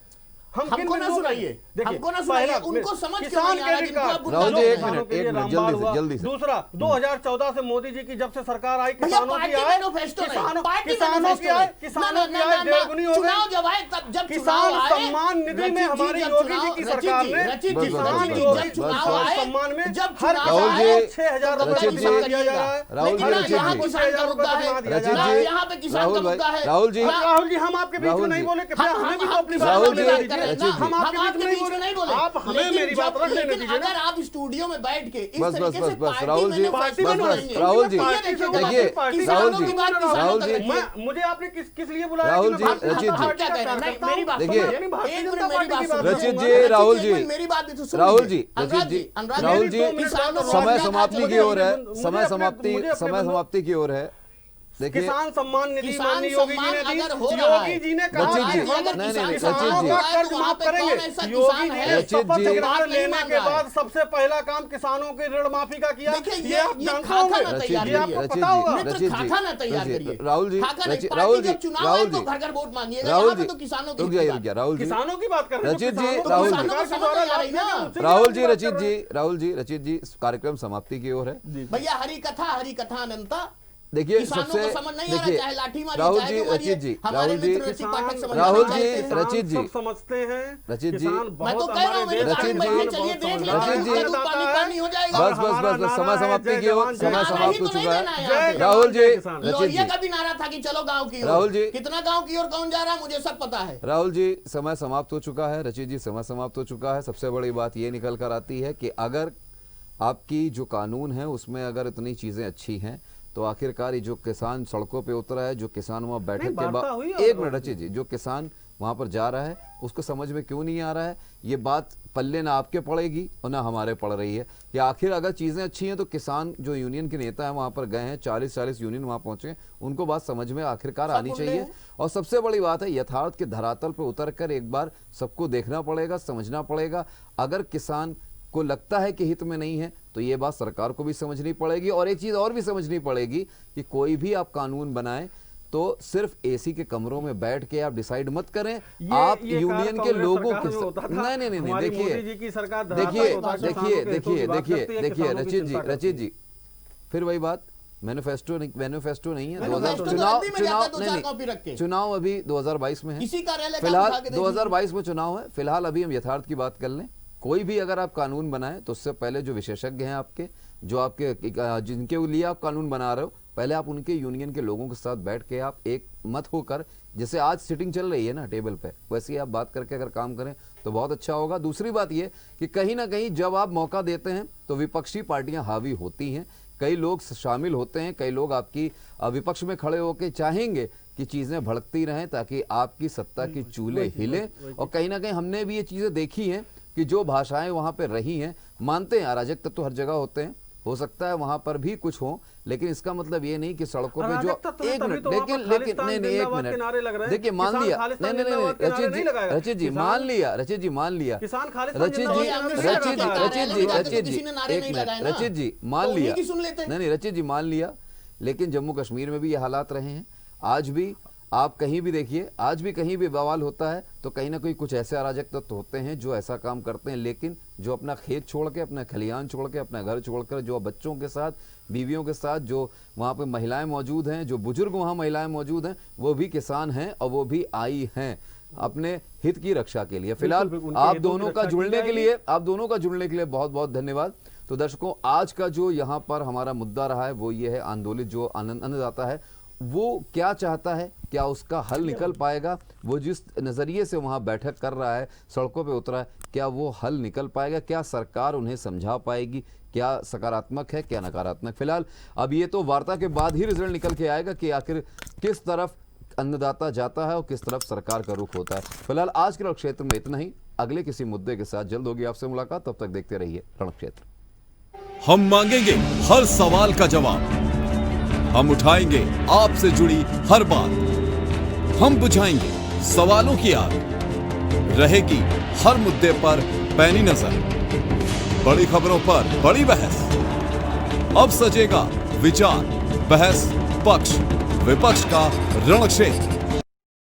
Speaker 2: हम किन
Speaker 3: हमको ना
Speaker 2: बिंदुओं
Speaker 3: सुनाइए,
Speaker 2: देखिए,
Speaker 3: हमको ना सुनाइए,
Speaker 2: पहला,
Speaker 3: उनको समझ क्यों
Speaker 2: किसान
Speaker 3: नहीं आ रहा
Speaker 2: क्रेडिट
Speaker 3: जिनको
Speaker 2: कार्ड।
Speaker 3: आप
Speaker 1: राहुल जी, एक
Speaker 2: किसानों
Speaker 1: मिनट,
Speaker 2: के लिए
Speaker 1: एक मिनट,
Speaker 2: रामबाण
Speaker 1: जल्दी से,
Speaker 2: हुआ।
Speaker 1: जल्दी से।
Speaker 2: दूसरा, 2014 से मोदी जी की जब से सरकार आई,
Speaker 3: भैया
Speaker 2: किसानों की
Speaker 3: पार्टी
Speaker 2: आय,
Speaker 3: मैनिफेस्टो नहीं, पार्टी
Speaker 2: किसानों की
Speaker 3: मैनिफेस्टो
Speaker 2: आय,
Speaker 3: नहीं।
Speaker 2: किसानों की
Speaker 3: ना,
Speaker 2: आय
Speaker 3: ना,
Speaker 2: डेढ़ गुनी हो
Speaker 3: चुनाव
Speaker 2: गई।
Speaker 3: जब आए तब जब
Speaker 2: किसान
Speaker 3: चुनाव आए,
Speaker 2: सम्मान निधि में
Speaker 3: रचित जी,
Speaker 2: हमारी
Speaker 3: जब
Speaker 2: योगी जी
Speaker 3: चुनाव-
Speaker 2: की
Speaker 3: रचित
Speaker 2: सरकार
Speaker 3: जी,
Speaker 2: ने
Speaker 3: रचित
Speaker 1: बस,
Speaker 3: जी,
Speaker 1: बस,
Speaker 3: रचित
Speaker 1: बस,
Speaker 3: जी,
Speaker 1: बस,
Speaker 3: जब
Speaker 1: बस,
Speaker 3: चुनाव
Speaker 1: बस,
Speaker 3: आए,
Speaker 2: सम्मान में
Speaker 3: जब
Speaker 2: हर
Speaker 3: चुनाव
Speaker 1: राहुल
Speaker 3: आए,
Speaker 1: जी,
Speaker 3: तो
Speaker 2: 6000 रुपए
Speaker 1: रचित
Speaker 3: गद्दारी
Speaker 1: जी,
Speaker 3: करिएगा।
Speaker 1: राहुल जी,
Speaker 3: लेकिन
Speaker 1: रचित
Speaker 3: यहाँ
Speaker 1: जी,
Speaker 3: किसान का मुद्दा है,
Speaker 1: रचित
Speaker 3: ना
Speaker 1: जी,
Speaker 3: यहाँ पे किसान
Speaker 1: राहुल
Speaker 3: का
Speaker 1: भाई,
Speaker 3: मुद्दा है।
Speaker 1: राहुल जी,
Speaker 2: राहुल जी, हम आपके बीच में
Speaker 1: राहुल
Speaker 2: नहीं
Speaker 1: जी,
Speaker 2: बोले, कृपया हमें भी तो अपनी बात
Speaker 1: राहुल
Speaker 2: रखने
Speaker 1: जी,
Speaker 2: दीजिए।
Speaker 1: रचित जी,
Speaker 2: हम आपके बीच में नहीं बोले, आप हमें
Speaker 3: लेकिन
Speaker 2: मेरी बात
Speaker 3: जब-
Speaker 2: रख लेने
Speaker 3: लेकिन
Speaker 2: दीजिए ना।
Speaker 3: अगर आप स्टूडियो में बैठ के इस
Speaker 1: बस,
Speaker 3: तरीके
Speaker 1: बस,
Speaker 3: से
Speaker 1: बस,
Speaker 3: पार्टी
Speaker 1: राहुल जी,
Speaker 3: मैनिफेस्टो
Speaker 1: बस, बस,
Speaker 3: बनाएंगे,
Speaker 1: राहुल जी,
Speaker 3: ये देखिए,
Speaker 1: देखिए,
Speaker 3: किसानों
Speaker 1: राहुल
Speaker 3: की
Speaker 1: जी,
Speaker 3: बात किसानों
Speaker 1: राहुल
Speaker 3: तक
Speaker 1: जी,
Speaker 3: रखिए।
Speaker 2: मुझे आपने किस लिए बुलाया?
Speaker 1: राहुल
Speaker 2: कि
Speaker 1: जी,
Speaker 2: मैं भारतीय
Speaker 1: रचित
Speaker 2: जनता
Speaker 1: जी,
Speaker 2: पार्टी का
Speaker 3: क्या कह रहे हैं?
Speaker 2: कार्यकर्ता
Speaker 3: मेरी
Speaker 2: हूं।
Speaker 3: बात
Speaker 1: देखिए,
Speaker 3: सुनिए।
Speaker 2: अपनी भारतीय
Speaker 3: एक मिनट
Speaker 2: जनता
Speaker 3: मेरी
Speaker 2: पार्टी
Speaker 3: बात
Speaker 2: की बात
Speaker 3: सुनिए।
Speaker 1: रचित
Speaker 2: करूंगा।
Speaker 1: जी, राहुल
Speaker 3: एक
Speaker 1: जी,
Speaker 3: मिनट मेरी बात भी तो सुन
Speaker 1: राहुल
Speaker 3: लीजिए।
Speaker 1: जी,
Speaker 3: अनुराग
Speaker 1: रचित जी,
Speaker 3: जी, अनुराग
Speaker 1: राहुल
Speaker 3: जी,
Speaker 1: जी,
Speaker 3: किसानों को
Speaker 1: समय
Speaker 3: अपना
Speaker 1: समाप्ति
Speaker 3: मुझे
Speaker 1: की ओर है,
Speaker 2: मुझे
Speaker 1: समय
Speaker 2: अपने-
Speaker 1: समाप्ति,
Speaker 2: मुझे अपने
Speaker 1: समय
Speaker 2: बिंदु-
Speaker 1: समाप्ति की ओर है। देखिए,
Speaker 2: किसान सम्मान निधि
Speaker 3: किसान
Speaker 2: माननीय योगी जी
Speaker 3: सम्मान
Speaker 2: ने दी।
Speaker 3: अगर हो रहा है,
Speaker 2: योगी जी ने कहा
Speaker 1: रचित
Speaker 2: कि
Speaker 1: जी,
Speaker 2: हम
Speaker 1: नहीं, नहीं,
Speaker 2: किसानों
Speaker 1: रचित
Speaker 2: का
Speaker 1: जी,
Speaker 2: कर्ज
Speaker 3: वहाँ
Speaker 2: माफ
Speaker 3: पे
Speaker 2: करेंगे।
Speaker 3: कौन ऐसा
Speaker 2: योगी
Speaker 3: किसान
Speaker 2: जी
Speaker 3: है?
Speaker 2: ने
Speaker 1: रचित
Speaker 2: शपथ
Speaker 1: जी,
Speaker 2: ग्रहण
Speaker 3: बात नहीं
Speaker 2: लेने
Speaker 3: मान
Speaker 2: के
Speaker 3: रहा है।
Speaker 2: बाद सबसे पहला काम किसानों की ऋण माफी का किया।
Speaker 3: देखिए,
Speaker 2: ये आप
Speaker 3: ये
Speaker 2: जानते
Speaker 3: खाका
Speaker 2: होंगे।
Speaker 3: ना
Speaker 1: रचित
Speaker 3: तैयार
Speaker 1: जी,
Speaker 2: ये आपको
Speaker 1: रचित
Speaker 2: पता होगा।
Speaker 1: जी,
Speaker 3: मित्र
Speaker 1: रचित
Speaker 3: खाका ना
Speaker 1: जी,
Speaker 3: तैयार
Speaker 1: रचित-
Speaker 3: करिए।
Speaker 1: राहुल जी,
Speaker 3: खाका नहीं,
Speaker 1: रचित-
Speaker 3: पार्टी
Speaker 1: राहुल
Speaker 3: जब
Speaker 1: जी,
Speaker 3: चुनाव
Speaker 1: राहुल
Speaker 3: आए तो
Speaker 1: जी,
Speaker 3: घर-घर वोट मांगिएगा।
Speaker 1: राहुल
Speaker 3: यहाँ पे
Speaker 1: जी,
Speaker 3: तो किसानों की
Speaker 1: रुक जाइए,
Speaker 3: बात
Speaker 1: रुक जाइए, राहुल जी,
Speaker 2: किसानों की बात कर रहे हैं।
Speaker 1: रचित जी,
Speaker 2: किसानों को
Speaker 1: राहुल जी,
Speaker 2: सरकार के
Speaker 3: समझ
Speaker 2: द्वारा
Speaker 3: नहीं आ रही
Speaker 2: लाभ
Speaker 3: ना।
Speaker 2: देंगे, उसी की
Speaker 1: राहुल
Speaker 2: बात
Speaker 1: जी,
Speaker 2: कर
Speaker 1: रचित
Speaker 2: रहे
Speaker 1: जी,
Speaker 2: हैं।
Speaker 1: राहुल जी, रचित जी, कार्यक्रम समाप्ति की ओर है।
Speaker 3: भैया हरी कथा अनंता।
Speaker 1: देखिए,
Speaker 3: किसानों
Speaker 1: सबसे
Speaker 3: को समझ नहीं आ रहा,
Speaker 1: देखिए,
Speaker 3: चाहे लाठी मारिए,
Speaker 1: राहुल
Speaker 3: चाहे
Speaker 1: जी,
Speaker 3: जो मारिए।
Speaker 1: रचित जी,
Speaker 3: हमारे
Speaker 1: राहुल जी,
Speaker 3: मित्र ऋषि पाठक समझाना
Speaker 1: राहुल
Speaker 3: चाहते
Speaker 1: जी,
Speaker 3: हैं।
Speaker 2: किसान
Speaker 1: रचित जी,
Speaker 2: सब समझते हैं।
Speaker 1: रचित जी,
Speaker 2: किसान
Speaker 3: मैं तो
Speaker 2: बहुत
Speaker 3: कह रहा हूँ,
Speaker 2: हमारे
Speaker 3: मेरे
Speaker 2: देश
Speaker 3: साथ
Speaker 1: रचित
Speaker 2: के
Speaker 1: जी,
Speaker 3: बैठे चलिए देख
Speaker 1: रचित
Speaker 3: लेते
Speaker 1: जी,
Speaker 3: हैं, दूध पानी पानी हो जाएगा।
Speaker 1: बस बस बस बस, समय समाप्ति की ओर, समय
Speaker 3: जवान
Speaker 1: समाप्त हो
Speaker 3: नहीं तो
Speaker 1: चुका
Speaker 3: नहीं देना
Speaker 1: है।
Speaker 3: है यहाँ पे।
Speaker 1: राहुल जी,
Speaker 2: जय किसान।
Speaker 1: रचित
Speaker 3: लोहिया
Speaker 1: जी,
Speaker 3: का भी नारा था कि चलो गांव की ओर।
Speaker 1: राहुल जी,
Speaker 3: कितना गांव की ओर कौन जा रहा है मुझे सब पता है।
Speaker 1: राहुल जी, समय समाप्त हो चुका है। रचित जी, समय समाप्त हो चुका है। सबसे बड़ी बात ये निकल कर आती है कि अगर आपकी जो कानून है उसमें अगर इतनी चीजें अच्छी हैं तो आखिरकार ये जो किसान सड़कों पे उतरा है, जो किसान वहाँ बैठक के
Speaker 2: वार्ता
Speaker 1: बाद,
Speaker 2: हुई
Speaker 1: एक मिनट रचित जी, जो किसान वहाँ पर जा रहा है उसको समझ में क्यों नहीं आ रहा है? ये बात पल्ले ना आपके पड़ेगी और ना हमारे पड़ रही है कि आखिर अगर चीज़ें अच्छी हैं तो किसान जो यूनियन के नेता हैं वहाँ पर गए हैं, 40-40 यूनियन वहाँ पहुँचे, उनको बात समझ में आखिरकार आनी चाहिए। और सबसे बड़ी बात है, यथार्थ के धरातल पर उतर कर एक बार सबको देखना पड़ेगा, समझना पड़ेगा। अगर किसान को लगता है कि हित में नहीं है तो ये बात सरकार को भी समझनी पड़ेगी। और एक चीज़ और भी समझनी पड़ेगी कि कोई भी आप कानून बनाएं तो सिर्फ एसी के कमरों में बैठ के आप डिसाइड मत करें। आप यूनियन के लोगों के नहीं देखिए रचित जी, फिर वही बात, मैनिफेस्टो नहीं है। चुनाव अभी 2022 में है, फिलहाल 2022 में चुनाव है। फिलहाल अभी हम यथार्थ की बात कर लें। कोई भी अगर आप कानून बनाएं तो उससे पहले जो विशेषज्ञ हैं आपके, जो आपके जिनके लिए आप कानून बना रहे हो, पहले आप उनके यूनियन के लोगों के साथ बैठ के आप एक मत होकर, जैसे आज सिटिंग चल रही है ना टेबल पे, वैसे ही आप बात करके अगर काम करें तो बहुत अच्छा होगा। दूसरी बात ये कि कहीं ना कहीं जब आप मौका देते हैं तो विपक्षी पार्टियां हावी होती हैं, कई लोग शामिल होते हैं, कई लोग आपकी विपक्ष में खड़े होकर चाहेंगे कि चीज़ें भड़कती रहें ताकि आपकी सत्ता की चूल्हे हिले। और कहीं ना कहीं हमने भी ये चीज़ें देखी हैं कि जो भाषाएं वहाँ पर रही हैं, मानते हैं अराजक तत्व हर जगह होते हैं, हो सकता है वहाँ पर भी कुछ हो, लेकिन इसका मतलब ये नहीं कि सड़कों पे जो
Speaker 2: अराजकता तो है,
Speaker 1: एक
Speaker 2: तभी
Speaker 1: मिनट
Speaker 2: तो वहाँ
Speaker 1: लेकिन
Speaker 2: पर
Speaker 1: लेकिन
Speaker 2: खालिस्तान
Speaker 1: नहीं नहीं एक
Speaker 2: जिंदाबाद के नारे लग रहे
Speaker 1: मिनट
Speaker 2: हैं।
Speaker 1: देखिए मान
Speaker 2: किसान
Speaker 1: लिया
Speaker 2: खालिस्तान
Speaker 1: नहीं नहीं
Speaker 2: जिंदाबाद के नारे नहीं लगाएगा।
Speaker 1: रचित जी
Speaker 2: किसान-
Speaker 1: मान लिया रचित जी मान लिया
Speaker 2: किसान खालिस्तान
Speaker 1: रचित
Speaker 2: जिंदाबाद
Speaker 1: जी
Speaker 2: के नारे नहीं
Speaker 1: रचित जी
Speaker 2: लगाता है।
Speaker 1: रचित जी रचित जी
Speaker 3: किसी ने नारे
Speaker 1: एक
Speaker 3: नहीं
Speaker 1: मिनट
Speaker 3: लगाए ना।
Speaker 1: रचित जी मान
Speaker 3: तो
Speaker 1: लिया
Speaker 3: उन्हीं की सुन लेते।
Speaker 1: नहीं नहीं रचित जी मान लिया, लेकिन जम्मू कश्मीर में भी ये हालात रहे हैं। आज भी आप कहीं भी देखिए, आज भी कहीं भी बवाल होता है तो कहीं ना कहीं कुछ ऐसे अराजक तत्व होते हैं जो ऐसा काम करते हैं, लेकिन जो अपना खेत छोड़ के, अपना खलिहान छोड़ के, अपना घर छोड़कर, जो बच्चों के साथ, बीवियों के साथ, जो वहाँ पे महिलाएं मौजूद हैं, जो बुजुर्ग वहाँ महिलाएं मौजूद हैं, वो भी किसान हैं और वो भी आई हैं अपने हित की रक्षा के लिए। फिलहाल
Speaker 2: बिल्कुल, उनके
Speaker 1: आप
Speaker 2: हितों की
Speaker 1: दोनों का
Speaker 2: रक्षा की
Speaker 1: जुड़ने के
Speaker 2: जाएगी।
Speaker 1: लिए बहुत बहुत धन्यवाद। तो दर्शकों, आज का जो यहाँ पर हमारा मुद्दा रहा है वो ये है, आंदोलित जो अन्नदाता है वो क्या चाहता है, क्या उसका हल निकल पाएगा? वो जिस नज़रिए से वहाँ बैठक कर रहा है, सड़कों पे उतरा है, क्या वो हल निकल पाएगा? क्या सरकार उन्हें समझा पाएगी? क्या सकारात्मक है, क्या नकारात्मक? फिलहाल अब ये तो वार्ता के बाद ही रिजल्ट निकल के आएगा कि आखिर किस तरफ अन्नदाता जाता है और किस तरफ सरकार का रुख होता है। फिलहाल आज के रणक्षेत्र में इतना ही। अगले किसी मुद्दे के साथ जल्द होगी आपसे मुलाकात, तब तक देखते रहिए रणक्षेत्र।
Speaker 4: हम मांगेंगे हर सवाल का जवाब, हम उठाएंगे आपसे जुड़ी हर बात, हम बुझाएंगे सवालों की आग, रहेगी हर मुद्दे पर पैनी नजर, बड़ी खबरों पर बड़ी बहस। अब सजेगा विचार, बहस, पक्ष विपक्ष का रणक्षेत्र।